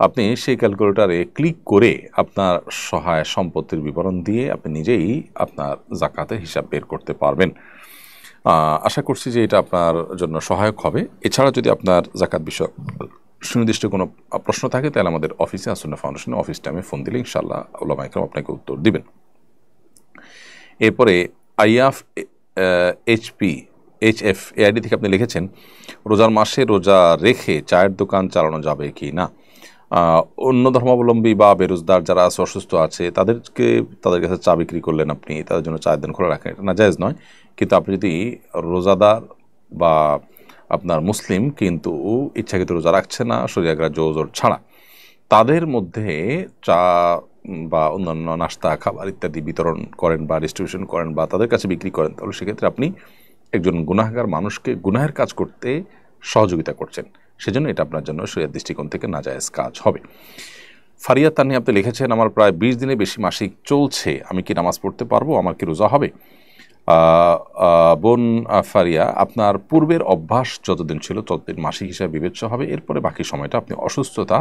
আপনি সেই ক্যালকুলেটরে ক্লিক করে আপনার সহায় সম্পত্তির বিবরণ দিয়ে আপনি নিজেই আপনার জাকাতের হিসাব বের করতে পারবেন। আশা করছি যে এটা আপনার জন্য সহায়ক হবে। এছাড়া যদি আপনার জাকাত বিষয় সুনির্দিষ্ট কোনো প্রশ্ন থাকে, তাহলে আমাদের অফিসে, আসুন্নাহ ফাউন্ডেশনের অফিস টাইমে ফোন দিলে ইনশাআল্লাহ উলামা ইকরাম আপনাকে উত্তর দিবেন। এরপরে আইএফ এইচপি HF এই আইডি থেকে আপনি লিখেছেন রোজার মাসে রোজা রেখে চায়ের দোকান চালানো যাবে কি না। অন্য ধর্মাবলম্বী বা বেরোজগার যারা আছে, অসুস্থ আছে, তাদের কাছে চা বিক্রি করলেন আপনি, তাদের জন্য চায়ের দোকান খোলা রাখেন, এটা নাজায়েজ নয়। কিন্তু আপনি যদি রোজাদার বা আপনার মুসলিম কিন্তু ইচ্ছাকৃত রোজা রাখছে না শরীয়গ্রাহ্য ওযর ছাড়া, তাদের মধ্যে চা বা অন্যান্য নাস্তা খাবার ইত্যাদি বিতরণ করেন বা ডিস্ট্রিবিউশন করেন বা তাদের কাছে বিক্রি করেন, তাহলে সেক্ষেত্রে আপনি একজন গুনাহগার মানুষকে গুনাহের কাজ করতে সহযোগিতা করছেন। সেজন্য এটা আপনার জন্য শরীয়ত দৃষ্টিকোণ থেকে নাজায়েজ কাজ হবে। ফারিয়া তানি আপনি লিখেছেন আমার প্রায় 20 দিনের বেশি মাসিক চলছে, আমি কি নামাজ পড়তে পারবো, আমার কি রোজা হবে? বোন ফারিয়া, আপনার পূর্বের অভ্যাস যতদিন ছিল ততদিন মাসিক হিসাবে বিবেচ্য হবে, এরপরে বাকি সময়টা আপনি অসুস্থতা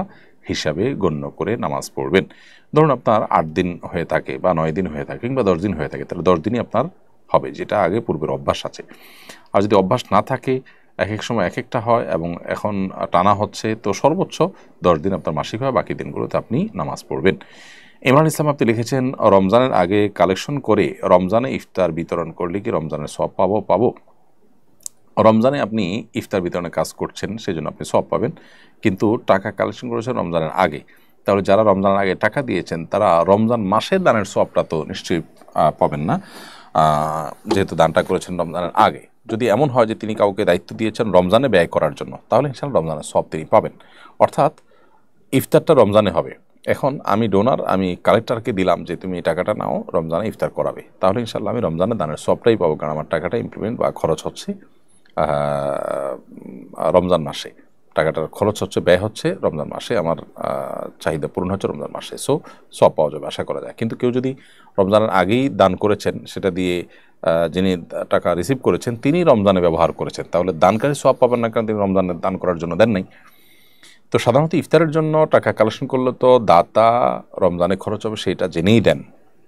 হিসাবে গণ্য করে নামাজ পড়বেন। ধরুন আপনার 8 দিন হয়ে থাকে বা 9 দিন হয়ে থাকে কিংবা 10 দিন হয়ে থাকে, তাহলে 10 দিনই আপনার হবে, যেটা আগে পূর্বের অভ্যাস আছে। আর যদি অভ্যাস না থাকে, এক এক সময় এক একটা হয় এবং এখন টানা হচ্ছে, তো সর্বোচ্চ 10 দিন আপনার মাসিক হয়, বাকি দিনগুলোতে আপনি নামাজ পড়বেন। ইমরান ইসলাম আপনি লিখেছেন রমজানের আগে কালেকশন করে রমজানে ইফতার বিতরণ করলে কি রমজানের সওয়াব পাবো? রমজানে আপনি ইফতার বিতরণের কাজ করছেন, সেজন্য আপনি সওয়াব পাবেন, কিন্তু টাকা কালেকশন করেছেন রমজানের আগে, তাহলে যারা রমজানের আগে টাকা দিয়েছেন তারা রমজান মাসের দানের সওয়াবটা তো নিশ্চয়ই পাবেন না, যেহেতু দানটা করেছেন রমজানের আগে। যদি এমন হয় যে তিনি কাউকে দায়িত্ব দিয়েছেন রমজানে ব্যয় করার জন্য, তাহলে ইনশাআল্লাহ রমজানের সওয়াব তিনি পাবেন। অর্থাৎ ইফতারটা রমজানে হবে, এখন আমি ডোনার, আমি কালেক্টরকে দিলাম যে তুমি এই টাকাটা নাও, রমজানে ইফতার করাবে, তাহলে ইনশাআল্লাহ আমি রমজানে দানের সওয়াবটাই পাবো, কারণ আমার টাকাটা ইমপ্লিমেন্ট বা খরচ হচ্ছে রমজান মাসে, টাকাটার খরচ হচ্ছে, ব্যয় হচ্ছে রমজান মাসে, আমার চাহিদা পূরণ হচ্ছে রমজান মাসে, সো সওয়াব পাওয়া যাবে, আশা করা যায়। কিন্তু কেউ যদি রমজানের আগেই দান করেছেন, সেটা দিয়ে যিনি টাকা রিসিভ করেছেন তিনি রমজানে ব্যবহার করেছেন, তাহলে দানকারী সওয়াব পাবেন না, কারণ তিনি রমজানে দান করার জন্য দেন নাই। তো সাধারণত ইফতারের জন্য টাকা কালেকশন করলে তো দাতা রমজানে খরচ হবে সেটা জেনেই দেন,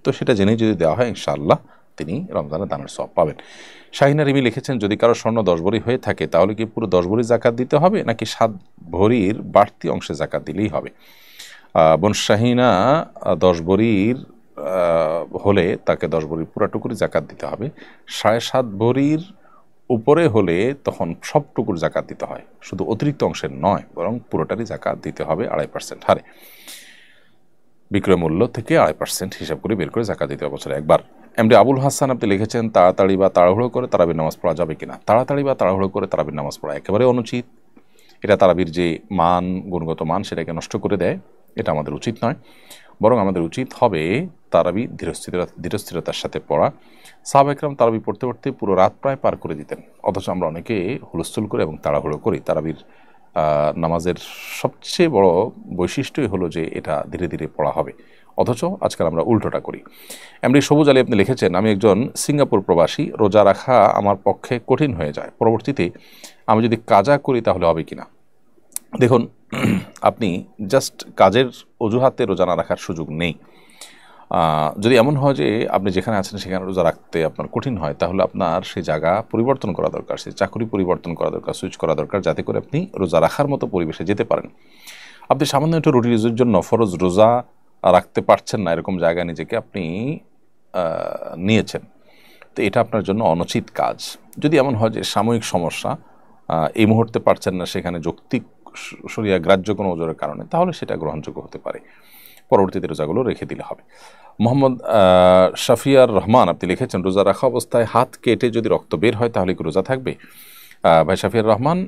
তো সেটা জেনেই যদি দেওয়া হয় ইনশাআল্লাহ তিনি রমজানে দানের সওয়াব পাবেন। শাহিনা রিমি লিখেছেন যদি কারো স্বর্ণ 10 ভরি হয়ে থাকে তাহলে কি পুরো 10 ভরি জাকাত দিতে হবে নাকি 7 ভরির বাড়তি অংশে জাকাত দিলেই হবে? বোন শাহিনা, 10 ভরির হলে তাকে 10 ভরির পুরাটুকুরি জাকাত দিতে হবে, 7.5 ভরির উপরে হলে তখন সবটুকুর জাকাত দিতে হয়, শুধু অতিরিক্ত অংশের নয়, বরং পুরোটারই জাকাত দিতে হবে 2.5% হারে, বিক্রয় মূল্য থেকে 2.5% হিসাব করে বের করে জাকাত দিতে হবে বছরে একবার। এমডি আবুল হাসান আপনি লিখেছেন তাড়াতাড়ি বা তাড়াহুড়ো করে তারাবির নামাজ পড়া যাবে কিনা? তাড়াতাড়ি বা তাড়াহুড়ো করে তারাবির নামাজ পড়া একেবারে অনুচিত, এটা তারাবির যে মান, গুণগত মান, সেটাকে নষ্ট করে দেয়, এটা আমাদের উচিত নয়, বরং আমাদের উচিত হবে তারাবি ধীরস্থিরতার সাথে পড়া। সাহাবা একরাম তারাবি পড়তে পড়তে পুরো রাত প্রায় পার করে দিতেন, অথচ আমরা অনেকে হুলস্থুল করে এবং তাড়াহুড়ো করি। তারাবির নামাজের সবচেয়ে বড় বৈশিষ্ট্যই হলো যে এটা ধীরে ধীরে পড়া হবে, অথচ আজকাল আমরা উল্টোটা করি। এমডি সবুজ আলী আপনি লিখেছেন আমি একজন সিঙ্গাপুর প্রবাসী, রোজা রাখা আমার পক্ষে কঠিন হয়ে যায়, পরবর্তীতে আমি যদি কাজা করি তাহলে হবে কিনা? দেখুন, আপনি জাস্ট কাজের অজুহাতে রোজা না রাখার সুযোগ নেই। যদি এমন হয় যে আপনি যেখানে আছেন সেখানে রোজা রাখতে আপনার কঠিন হয়, তাহলে আপনার সেই জায়গা পরিবর্তন করা দরকার, সেই চাকরি পরিবর্তন করা দরকার, সুইচ করা দরকার, যাতে করে আপনি রোজা রাখার মতো পরিবেশে যেতে পারেন। আপনি সামান্য একটু রুটি রোজের জন্য ফরজ রোজা রাখতে পারছেন না, এরকম জায়গায় নিজেকে আপনি নিয়েছেন, তো এটা আপনার জন্য অনুচিত কাজ। যদি এমন হয় যে সাময়িক সমস্যা, এই মুহূর্তে পারছেন না, সেখানে যৌক্তিক শরিয়া গ্রাহ্য কোনো ওজরের কারণে, তাহলে সেটা গ্রহণযোগ্য হতে পারে, পরবর্তীতে রোজাগুলো রেখে দিলে হবে। মোহাম্মদ শাফিয়ার রহমান আপনি লিখেছেন রোজা রাখা অবস্থায় হাত কেটে যদি রক্ত বের হয় তাহলে কি রোজা থাকবে? ভাই শাফিয়ার রহমান,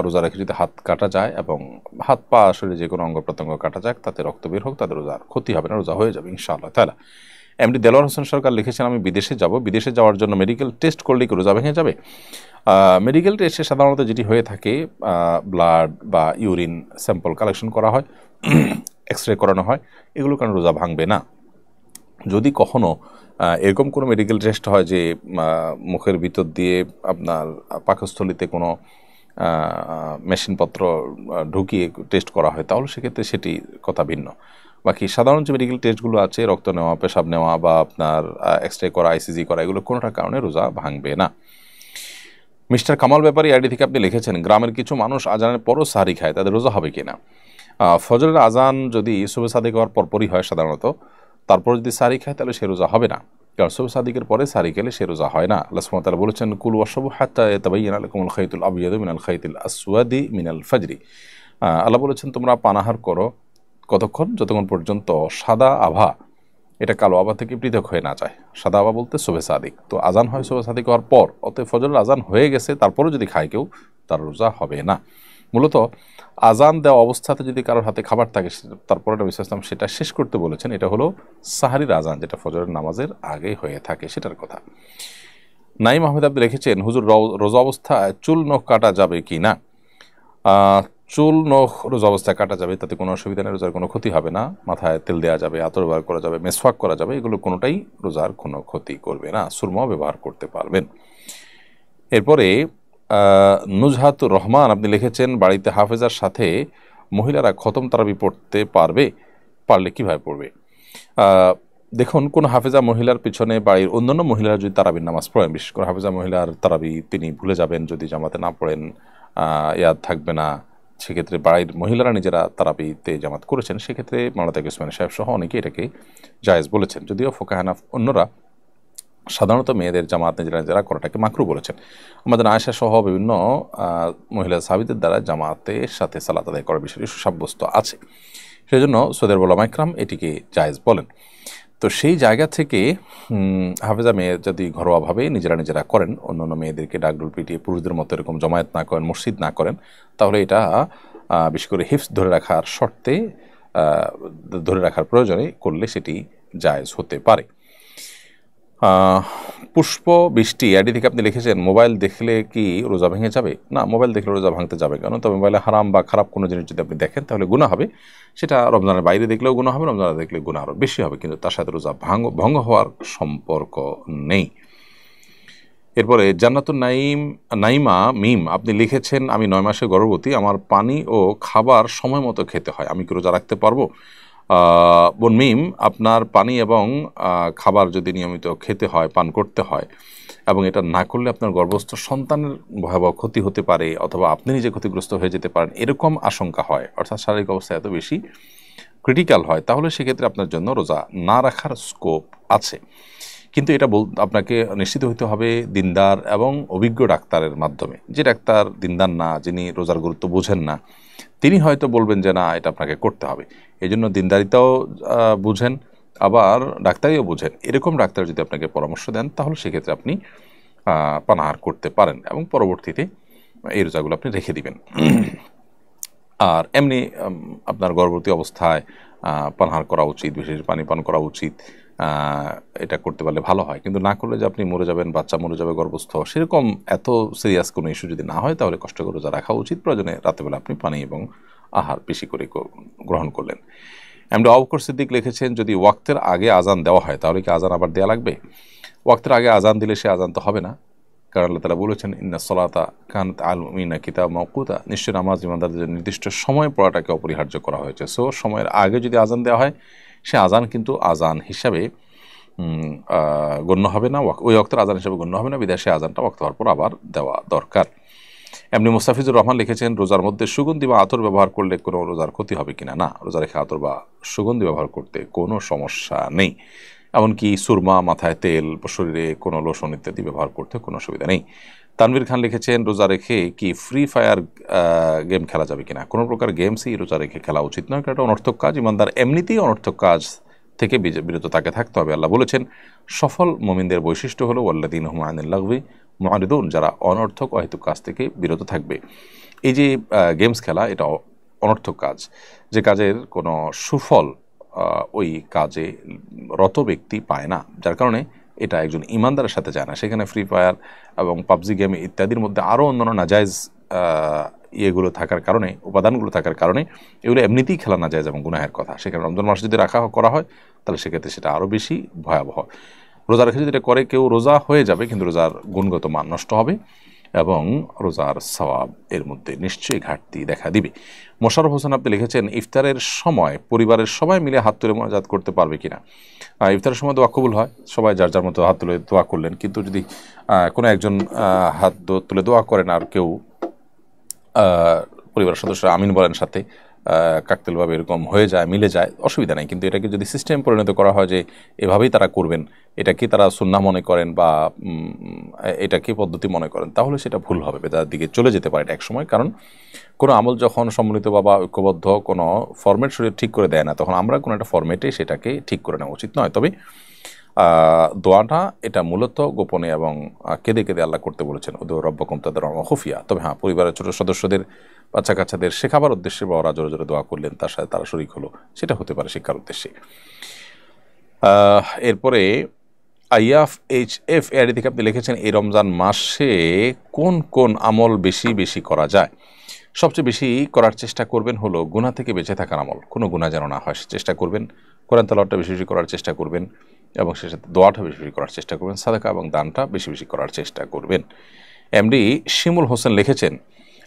রোজা রেখে যদি হাত কাটা যায় এবং হাত পা শরীরে যে কোনো অঙ্গ প্রত্যঙ্গ কাটা যাক, তাতে রক্ত বের হোক, তাদের রোজার ক্ষতি হবে না, রোজা হয়ে যাবে ইনশাআল্লাহ তাআলা। এমডি দেলোয়ার হোসেন সরকার লিখেছেন আমি বিদেশে যাব, বিদেশে যাওয়ার জন্য মেডিকেল টেস্ট করলে কি রোজা ভেঙে যাবে? মেডিকেল টেস্টে সাধারণত যেটি হয়ে থাকে, ব্লাড বা ইউরিন স্যাম্পল কালেকশন করা হয়, এক্সরে করানো হয়, এগুলো কারণে রোজা ভাঙবে না। যদি কখনো এরকম কোনো মেডিকেল টেস্ট হয় যে মুখের ভিতর দিয়ে আপনার পাকস্থলিতে কোনো মেশিনপত্র ঢুকিয়ে টেস্ট করা হয়, তাহলে সেক্ষেত্রে সেটি কথা ভিন্ন। বাকি সাধারণ যে মেডিকেল টেস্টগুলো আছে, রক্ত নেওয়া, পেশাব নেওয়া বা আপনার এক্সরে করা, আইসিজি করা, এগুলো কোনোটার কারণে রোজা ভাঙবে না। মিস্টার কামাল ব্যাপারী আইডি থেকে আপনি লিখেছেন গ্রামের কিছু মানুষ আজানের পরও সাহারি খায়, তাদের রোজা হবে কিনা? ফজরের আজান যদি সুবহ সাদিক হওয়ার পরপরই হয় সাধারণত, তারপর যদি সাহারি খায় তাহলে সে রোজা হবে না। কারণ শবে সাদিকের পরে সারি খেলে সে রোজা হয় না। আল্লাহ সুবহানাহু ওয়া তাআলা বলেছেন, কুলু ওয়াশরাবু হাত্তা ইয়াতাবাyyana লাকুমুল খাইতুল আবয়াদু মিনাল খাইতিল আসওয়াদি মিনাল ফাজরি। আল্লাহ বলেছেন তোমরা পানাহার করো কতক্ষণ? যতক্ষণ পর্যন্ত সাদা আভা এটা কালো আভা থেকে পৃথক হয়ে না যায়। সাদা আভা বলতে শবে সাদিক, তো আজান হয় শবে সাদিক হওয়ার পর, অতএব ফজরের আজান হয়ে গেছে তারপরেও যদি খায় কেউ, তার রোজা হবে না। মূলত আজান দেওয়া অবস্থাতে যদি কারোর হাতে খাবার থাকে, তারপরে নবী সাল্লাল্লাহু আলাইহি ওয়াসাল্লাম সেটা শেষ করতে বলেছেন। এটা হলো সাহারির আজান, যেটা ফজরের নামাজের আগে হয়ে থাকে, সেটার কথা। নাইম আহমেদ আব্দুল লিখেছেন, হুজুর রোজা অবস্থায় চুল নখ কাটা যাবে কি না? চুল নখ রোজা অবস্থায় কাটা যাবে, তাতে কোনো অসুবিধা নেই, রোজার কোনো ক্ষতি হবে না। মাথায় তেল দেওয়া যাবে, আতর ব্যবহার করা যাবে, মেসওয়াক করা যাবে, এগুলো কোনোটাই রোজার কোনো ক্ষতি করবে না। সুরমাও ব্যবহার করতে পারবেন। এরপরে নুজহাতুর রহমান আপনি লিখেছেন, বাড়িতে হাফেজার সাথে মহিলারা খতম তারাবি পড়তে পারবে? পারলে কীভাবে পড়বে? দেখুন, কোন হাফেজা মহিলার পিছনে বাড়ির অন্যান্য মহিলারা যদি তারাবির নামাজ পড়েন, বিশেষ করে হাফেজা মহিলার তারাবি তিনি ভুলে যাবেন, যদি জামাতে না পড়েন, ইয়াদ থাকবে না, সেক্ষেত্রে বাড়ির মহিলারা নিজেরা তারাবিতে জামাত করেছেন, সেক্ষেত্রে মাওলানা তাকি ওসমানী সাহেব সহ অনেকে এটাকে জায়েজ বলেছেন। যদিও ফুকাহানা অন্যরা সাধারণত মেয়েদের জামাত নিজেরা করাটাকে মাকরু বলেছেন। আমাদের আয়েশা সহ বিভিন্ন মহিলা সাহাবীদের দ্বারা জামাতের সাথে সালাত আদায় করার বিষয়টি সুসাব্যস্ত আছে, সেজন্য সৌদের উলামা ইকরাম এটিকে জায়েজ বলেন। তো সেই জায়গা থেকে হাফেজা মেয়ে যদি ঘরোয়াভাবে নিজেরা করেন, অন্যান্য মেয়েদেরকে ডাকডোল পিটিয়ে পুরুষদের মতো এরকম জমায়েত না করেন, মসজিদ না করেন, তাহলে এটা বিশেষ করে হিফজ ধরে রাখার শর্তে, ধরে রাখার প্রয়োজনে করলে সেটি জায়েজ হতে পারে। পুষ্প বৃষ্টি আইডি থেকে আপনি লিখেছেন, মোবাইল দেখলে কি রোজা ভেঙে যাবে? না, মোবাইল দেখলে রোজা ভাঙতে যাবে কেন? তবে মোবাইলে হারাম বা খারাপ কোনো জিনিস যদি আপনি দেখেন তাহলে গুনাহ হবে। সেটা রমজানের বাইরে দেখলেও গুনাহ হবে, রমজানে দেখলে গুনাহ আরও বেশি হবে, কিন্তু তার সাথে রোজা ভঙ্গ হওয়ার সম্পর্ক নেই। এরপরে জান্নাতুন নাইমা মিম আপনি লিখেছেন, আমি 9 মাসে গর্ভবতী, আমার পানি ও খাবার সময় মতো খেতে হয়, আমি কি রোজা রাখতে পারবো? বোন মিম, আপনার পানি এবং খাবার যদি নিয়মিত খেতে হয়, পান করতে হয়, এবং এটা না করলে আপনার গর্ভস্থ সন্তানের ভয়াবহ ক্ষতি হতে পারে, অথবা আপনি নিজে ক্ষতিগ্রস্ত হয়ে যেতে পারেন, এরকম আশঙ্কা হয়, অর্থাৎ শারীরিক অবস্থা এত বেশি ক্রিটিক্যাল হয়, তাহলে সেক্ষেত্রে আপনার জন্য রোজা না রাখার স্কোপ আছে। কিন্তু এটা আপনাকে নিশ্চিত হতে হবে দিনদার এবং অভিজ্ঞ ডাক্তারের মাধ্যমে। যে ডাক্তার দিনদার না, যিনি রোজার গুরুত্ব বোঝেন না, তিনি হয়তো বলবেন যে না, এটা আপনাকে করতে হবে। এই জন্য দিনদারিতাও বুঝেন, আবার ডাক্তারিও বুঝেন, এরকম ডাক্তার যদি আপনাকে পরামর্শ দেন, তাহলে সেক্ষেত্রে আপনি পানাহার করতে পারেন এবং পরবর্তীতে এই রোজাগুলো আপনি রেখে দিবেন। আর এমনি আপনার গর্ভবতী অবস্থায় পানাহার করা উচিত, বিশেষ পানি পান করা উচিত, এটা করতে পারলে ভালো হয়। কিন্তু না করলে যে আপনি মরে যাবেন, বাচ্চা মরে যাবে গর্ভস্থ, সেরকম এত সিরিয়াস কোনো ইস্যু যদি না হয়, তাহলে কষ্ট করে রোজা রাখা উচিত। প্রয়োজনে রাতেবেলা আপনি পানি এবং আহার বেশি করে গ্রহণ করলেন। এমনি আবুবকর সিদ্দিক লিখেছেন, যদি ওয়াক্তের আগে আজান দেওয়া হয় তাহলে কি আজান আবার দেওয়া লাগবে? ওয়াক্তের আগে আজান দিলে সে আজান তো হবে না, কারণ আল্লাহ তাআলা বলেছেন, ইন্না সলাতা কানাত আলাল মুমিনিনা কিতাব মাওকুতা, নিশ্চয় নামাজ ইমানদারদের নির্দিষ্ট সময় পড়াটাকে অপরিহার্য করা হয়েছে। সো সময়ের আগে যদি আজান দেওয়া হয়, সে আজান কিন্তু আজান হিসাবে গণ্য হবে না, ওই ওয়াক্তের আজান হিসাবে গণ্য হবে না, বিদেশে আজানটা ওয়াক্ত হওয়ার পর আবার দেওয়া দরকার। এমনি মুস্তাফিজুর রহমান লিখেছেন, রোজার মধ্যে সুগন্ধি বা আতর ব্যবহার করলে কোনো রোজার ক্ষতি হবে কিনা? না, রোজা রেখে আতর বা সুগন্ধি ব্যবহার করতে কোনো সমস্যা নেই। এমনকি সুরমা, মাথায় তেল, শরীরে কোনো লোশন ইত্যাদি ব্যবহার করতে কোনো অসুবিধা নেই। তানভীর খান লিখেছেন, রোজা রেখে কি ফ্রি ফায়ার গেম খেলা যাবে কিনা? কোনো প্রকার গেমসই রোজা রেখে খেলা উচিত নয়, কারণ এটা অনর্থক কাজ। ইমানদার এমনিতেই অনর্থক কাজ থেকে বিরত তাকে থাকতে হবে। আল্লাহ বলেছেন, সফল মুমিনদের বৈশিষ্ট্য হলো ওয়াল্লাযীনা হুম আনিল লাগবি মুআরিদুন, যারা অনর্থক অহেতুক কাজ থেকে বিরত থাকবে। এই যে গেমস খেলা, এটা অনর্থক কাজ, যে কাজের কোনো সুফল ওই কাজে রত ব্যক্তি পায় না, যার কারণে এটা একজন ইমানদারের সাথে যায় না। সেখানে ফ্রি ফায়ার এবং পাবজি গেম ইত্যাদির মধ্যে আরও অন্যান্য নাজায়েজ ইয়েগুলো থাকার কারণে, উপাদানগুলো থাকার কারণে এগুলো এমনিতেই খেলা নাজায়েজ এবং গুনাহের কথা। সেখানে রমজান মাস যদি করা হয়, তাহলে সেক্ষেত্রে সেটা আরও বেশি ভয়াবহ। রোজা রেখে যদি এটা করে কেউ, রোজা হয়ে যাবে, কিন্তু রোজার গুণগত মান নষ্ট হবে এবং রোজার সওয়াব এর মধ্যে নিশ্চয়ই ঘাটতি দেখা দিবে। মোশাররফ হোসেন আপনি লিখেছেন, ইফতারের সময় পরিবারের সবাই মিলে হাত তুলে মোনাজাত করতে পারবে কিনা? ইফতারের সময় দোয়া কবুল হয়, সবাই যার যার মতো হাত তুলে দোয়া করলেন, কিন্তু যদি কোনো একজন হাত তুলে দোয়া করেন আর কেউ পরিবারের সদস্যরা আমিন বলেন সাথে, কাকতালীয়ভাবে এরকম হয়ে যায়, মিলে যায়, অসুবিধা নেই। কিন্তু এটাকে যদি সিস্টেম পরিণত করা হয় যে এভাবেই তারা করবেন, এটাকে তারা সুন্নাহ মনে করেন বা এটাকে পদ্ধতি মনে করেন, তাহলে সেটা ভুল হবে, বেদাতের দিকে চলে যেতে পারে এটা একসময়। কারণ কোনো আমল যখন সম্মিলিত বা ঐক্যবদ্ধ কোনো ফরম্যাট শরীর ঠিক করে দেয় না, তখন আমরা কোনো একটা ফরম্যাটে সেটাকে ঠিক করে নেওয়া উচিত নয়। তবে দোয়াটা এটা মূলত গোপনে এবং কেঁদে কেঁদে আল্লাহ করতে বলেছেন, ওদের রব্বকুম তাদের খুফিয়া। তবে হ্যাঁ, পরিবারের ছোটো সদস্যদের, বাচ্চা কাচ্চাদের শেখাবার উদ্দেশ্যে বা ওরা জোরে জোরে দোয়া করলেন, তার সাথে তারা শরীক হলো, সেটা হতে পারে শিক্ষার উদ্দেশ্যে। এরপরে IFHF এর থেকে আপনি লিখেছেন, এই রমজান মাসে কোন কোন আমল বেশি বেশি করা যায়? সবচেয়ে বেশি করার চেষ্টা করবেন হলো গুনাহ থেকে বেঁচে থাকার আমল, কোনো গুনাহ যেন না হয় চেষ্টা করবেন। কোরআন তেলাওয়াতটা বেশি বেশি করার চেষ্টা করবেন এবং সে সাথে দোয়াটা বেশি বেশি করার চেষ্টা করবেন, সাদাকা এবং দানটা বেশি বেশি করার চেষ্টা করবেন। MD শিমুল হোসেন লিখেছেন,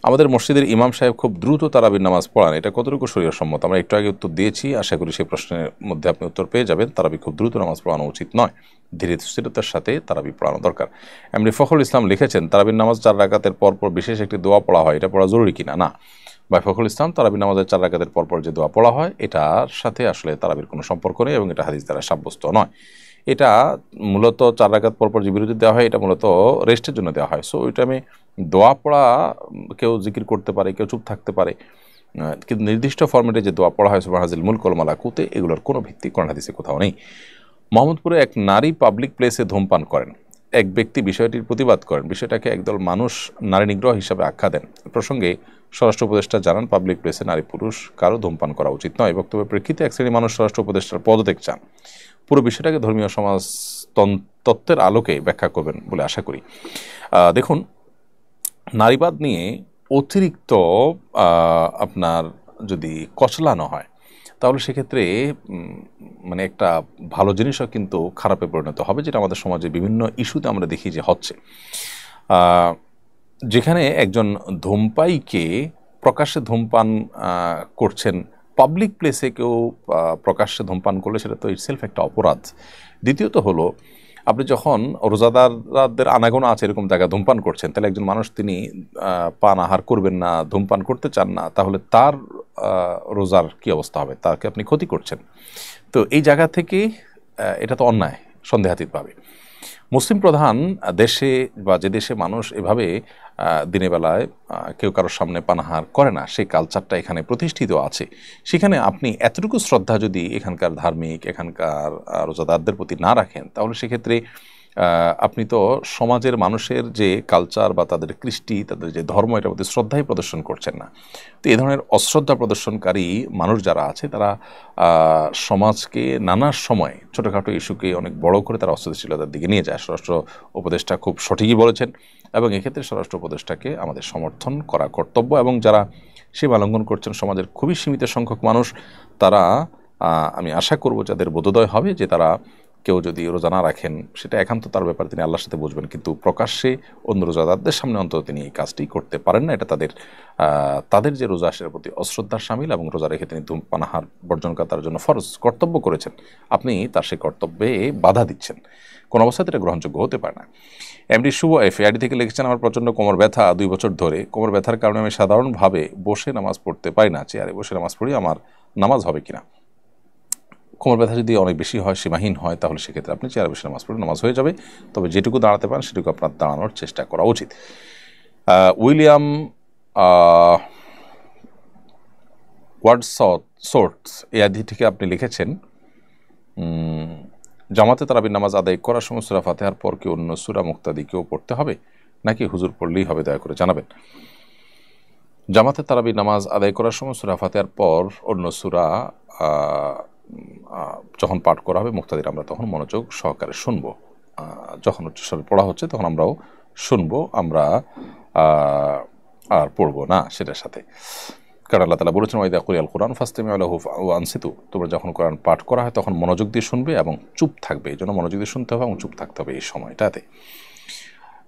আমাদের মসজিদের ইমাম সাহেব খুব দ্রুত তারাবির নামাজ পড়ান, এটা কতটুকু শরীয়সম্মত? আমরা একটু আগে উত্তর দিয়েছি, আশা করি সেই প্রশ্নের মধ্যে আপনি উত্তর পেয়ে যাবেন। তারাবি খুব দ্রুত নামাজ পড়ানো উচিত নয়, ধীরে স্থিরতার সাথে তারাবি পড়ানো দরকার। MD ফখরুল ইসলাম লিখেছেন, তারাবির নামাজ 4 রাকাতের পরপর বিশেষ একটি দোয়া পড়া হয়, এটা পড়া জরুরি কিনা? না ভাই ফখরুল ইসলাম, তারাবির নামাজের 4 রাকাতের পরপর যে দোয়া পড়া হয় এটার সাথে আসলে তারাবির কোনো সম্পর্ক নেই এবং এটা হাদিস দ্বারা সাব্যস্ত নয়। এটা মূলত 4 রাকাত পরপর যে বিরতি দেওয়া হয়, এটা মূলত রেস্টের জন্য দেওয়া হয়। সো ওই টাইমে দোয়া পড়া, কেউ জিকির করতে পারে, কেউ চুপ থাকতে পারে, কিন্তু নির্দিষ্ট ফরম্যাটে যে দোয়া পড়া হয় সুবহানাল মুলক ওয়াল মালাকুতে, এগুলোর কোনো ভিত্তি কোরআন হাদিসে কোথাও নেই। মোহাম্মদপুরে এক নারী পাবলিক প্লেসে ধূমপান করেন, এক ব্যক্তি বিষয়টির প্রতিবাদ করেন, বিষয়টাকে একদল মানুষ নারী নিগ্রহ হিসাবে আখ্যা দেন। প্রসঙ্গে স্বরাষ্ট্র উপদেষ্টা জানান, পাবলিক প্লেসে নারী পুরুষ কারো ধূমপান করা উচিত নয়। বক্তব্যের প্রেক্ষিতে এক শ্রেণী মানুষ স্বরাষ্ট্র উপদেষ্টার পদত্যাগ চান। পুরো বিষয়টাকে ধর্মীয় সমাজ তত্ত্বের আলোকে ব্যাখ্যা করবেন বলে আশা করি। দেখুন, নারীবাদ নিয়ে অতিরিক্ত আপনার যদি কচলানো হয়, তাহলে সেক্ষেত্রে মানে একটা ভালো জিনিসও কিন্তু খারাপে পরিণত হবে, যেটা আমাদের সমাজে বিভিন্ন ইস্যুতে আমরা দেখি যে হচ্ছে। যেখানে একজন ধূমপায়ীকে প্রকাশ্যে ধূমপান করছেন, পাবলিক প্লেসে কেউ প্রকাশ্যে ধূমপান করলে সেটা তো ইটসেলফ একটা অপরাধ। দ্বিতীয়ত হলো, আপনি যখন রোজাদারদের আনাগোনা আছে এরকম জায়গায় ধূমপান করছেন, তাহলে একজন মানুষ তিনি পান আহার করবেন না, ধূমপান করতে চান না, তাহলে তার রোজার কি অবস্থা হবে? তাকে আপনি ক্ষতি করছেন। তো এই জায়গা থেকে এটা তো অন্যায় সন্দেহাতীতভাবে। মুসলিম প্রধান দেশে বা যে দেশে মানুষ এভাবে দিনের বেলায় কেউ কারোর সামনে পানাহার করে না, সেই কালচারটা এখানে প্রতিষ্ঠিত আছে, সেখানে আপনি এতটুকু শ্রদ্ধা যদি এখানকার ধার্মিক, এখানকার রোজাদারদের প্রতি না রাখেন, তাহলে সেক্ষেত্রে আপনি তো সমাজের মানুষের যে কালচার বা তাদের কৃষ্টি, তাদের যে ধর্ম, এটার প্রতি শ্রদ্ধাই প্রদর্শন করছেন না। তো এই ধরনের অশ্রদ্ধা প্রদর্শনকারী মানুষ যারা আছে, তারা সমাজকে নানা সময় ছোটোখাটো ইস্যুকে অনেক বড় করে তারা অস্থিতিশীলতার দিকে নিয়ে যায়। স্বরাষ্ট্র উপদেষ্টা খুব সঠিকই বলেছেন এবং এক্ষেত্রে স্বরাষ্ট্র উপদেষ্টাকে আমাদের সমর্থন করা কর্তব্য। এবং যারা সীমা লঙ্ঘন করছেন, সমাজের খুবই সীমিত সংখ্যক মানুষ, তারা আমি আশা করব যাদের বোধোদয় হবে যে তারা কেউ যদি রোজা না রাখেন, সেটা একান্ত তার ব্যাপারে তিনি আল্লাহর সাথে বুঝবেন, কিন্তু প্রকাশ্যে অন্য রোজাদারদের সামনে অন্তত তিনি এই কাজটি করতে পারেন না। এটা তাদের যে রোজা, সেটার প্রতি অশ্রদ্ধার শামিল এবং রোজা রেখে তিনি ধূমপানাহার বর্জন করা তার জন্য ফরজ কর্তব্য করেছেন, আপনি তার সেই কর্তব্যে বাধা দিচ্ছেন, কোন অবস্থাতে এটা গ্রহণযোগ্য হতে পারে না। MD শুভ FAID থেকে লিখেছেন, আমার প্রচণ্ড কোমর ব্যথা 2 বছর ধরে। কোমর ব্যথার কারণে আমি সাধারণভাবে বসে নামাজ পড়তে পারি না, চেয়ারে বসে নামাজ পড়ি, আমার নামাজ হবে কিনা? কোমর ব্যথা যদি অনেক বেশি হয়, সীমাহীন হয়, তাহলে সেক্ষেত্রে আপনি চেয়ারে বসে নামাজ পড়লে নামাজ হয়ে যাবে। তবে যেটুকু দাঁড়াতে পারেন সেটুকু আপনার দাঁড়ানোর চেষ্টা করা উচিত। উইলিয়াম ওয়ার্ডসওয়ার্থ এই আদি থেকে আপনি লিখেছেন, জামাতে তারাবির নামাজ আদায় করার সময় সূরা ফাতিহার পর কি অন্য সূরা মুক্তাদিকেও পড়তে হবে নাকি হুজুর পড়লেই হবে? দয়া করে জানাবেন। জামাতে তারাবির নামাজ আদায় করার সময় সূরা ফাতিহার পর অন্য সূরা যখন পাঠ করা হবে, মুক্তাদির আমরা তখন মনোযোগ সহকারে শুনবো। যখন উচ্চস্বরে পড়া হচ্ছে তখন আমরাও শুনবো, আমরা আর পড়বো না সেটার সাথে। কারণ আল্লাহ তাআলা বলেছেন, ওয়াইদা কুরিয়াল কুরআন ফাসতামিউ লাহু ওয়া আনসিতু, তোমরা যখন কোরআন পাঠ করা হয় তখন মনোযোগ দিয়ে শুনবে এবং চুপ থাকবে। এই জন্য মনোযোগ দিয়ে শুনতে হবে এবং চুপ থাকতে হবে এই সময়টাতে।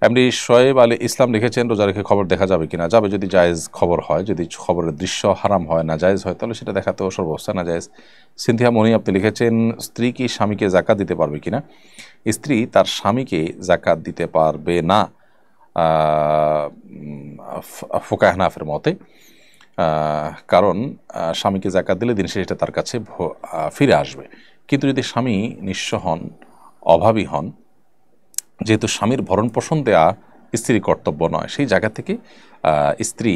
MD শোয়েব আলী ইসলাম লিখেছেন, রোজা রেখে খবর দেখা যাবে কিনা? যাবে, যদি জায়েজ খবর হয়, যদি খবরের দৃশ্য হারাম হয়, না জায়েজ হয়, তাহলে সেটা দেখাতেও সর্বাবস্থা না জায়েজ। সিনথিয়া মনি আপনি লিখেছেন, স্ত্রী কি স্বামীকে যাকাত দিতে পারবে কিনা? স্ত্রী তার স্বামীকে যাকাত দিতে পারবে না ফুকাহ হানাফের মতে। কারণ স্বামীকে জাকাত দিলে দিন শেষে তার কাছে ফিরে আসবে। কিন্তু যদি স্বামী নিঃস্ব হন, অভাবী হন, যেহেতু স্বামীর ভরণ পোষণ দেয়া স্ত্রীর কর্তব্য নয়, সেই জায়গা থেকে স্ত্রী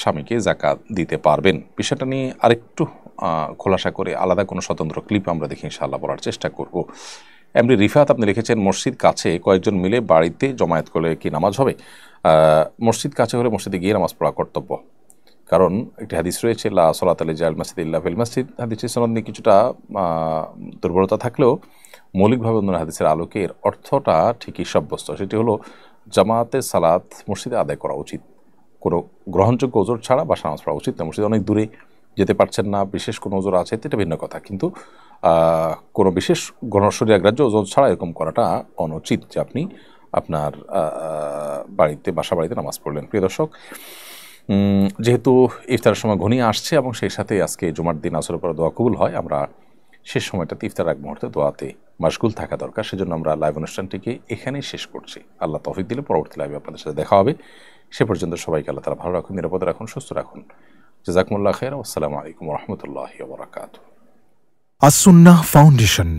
স্বামীকে জাকাত দিতে পারবেন। বিষয়টা নিয়ে আরেকটু খোলাসা করে আলাদা কোনো স্বতন্ত্র ক্লিপ আমরা দেখি ইনশাআল্লাহ বলার চেষ্টা করব। এমনি রিফাত আপনি লিখেছেন, মসজিদ কাছে কয়েকজন মিলে বাড়িতে জমায়েত করলে কি নামাজ হবে? মসজিদ কাছে হলে মসজিদে গিয়ে নামাজ পড়া কর্তব্য। কারণ একটি হাদিস রয়েছে, লা সলাত আল মসজিদ ইল্লা ফিল মসজিদ। হাদিসের সনদ নিয়ে কিছুটা দুর্বলতা থাকলেও মৌলিকভাবে অন্য হাদিসের আলোকে এর অর্থটা ঠিকই সাব্যস্ত। সেটি হলো জামাতে সালাত মসজিদে আদায় করা উচিত, কোনো গ্রহণযোগ্য ওজোর ছাড়া বাসা নামাজ পড়া উচিত না। মসজিদে অনেক দূরে যেতে পারছেন না, বিশেষ কোনো ওজোর আছে, এটা ভিন্ন কথা, কিন্তু কোনো বিশেষ গণশরীয়াগ্রাহ্য ওজোর ছাড়া এরকম করাটা অনুচিত যে আপনি আপনার বাসা বাড়িতে নামাজ পড়লেন। প্রিয় দর্শক, যেহেতু ইফতারের সময় ঘনিয়ে আসছে এবং সেই সাথে আজকে জুমার দিন আসরের পর দোয়া কবুল হয়, আমরা শেষ সময়টাতে ইফতার এক মুহূর্তে দোয়াতে মাশগুল থাকা দরকার। সেজন্য আমরা লাইভ অনুষ্ঠানটিকে এখানেই শেষ করছি। আল্লাহ তৌফিক দিলে পরবর্তী লাইভে আপনাদের সাথে দেখা হবে। সে পর্যন্ত সবাইকে আল্লাহ তাআলা ভালো রাখুন, নিরাপদে রাখুন, সুস্থ রাখুন। জাযাকুমুল্লাহ খাইর। আসসালামু আলাইকুম ওয়া রাহমাতুল্লাহি ওয়া বারাকাতুহু। আস-সুন্নাহ ফাউন্ডেশন,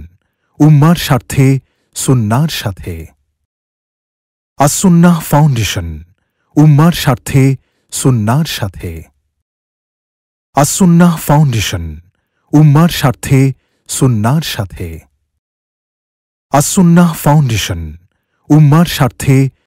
উম্মার স্বার্থে সুন্নাহর সাথে। আস-সুন্নাহ ফাউন্ডেশন, উম্মার স্বার্থে সুন্নাহর সাথে। আস-সুন্নাহ ফাউন্ডেশন, উম্মার স্বার্থে সুন্নাহর সাথে। আস-সুন্নাহ ফাউন্ডেশন, উম্মার স্বার্থে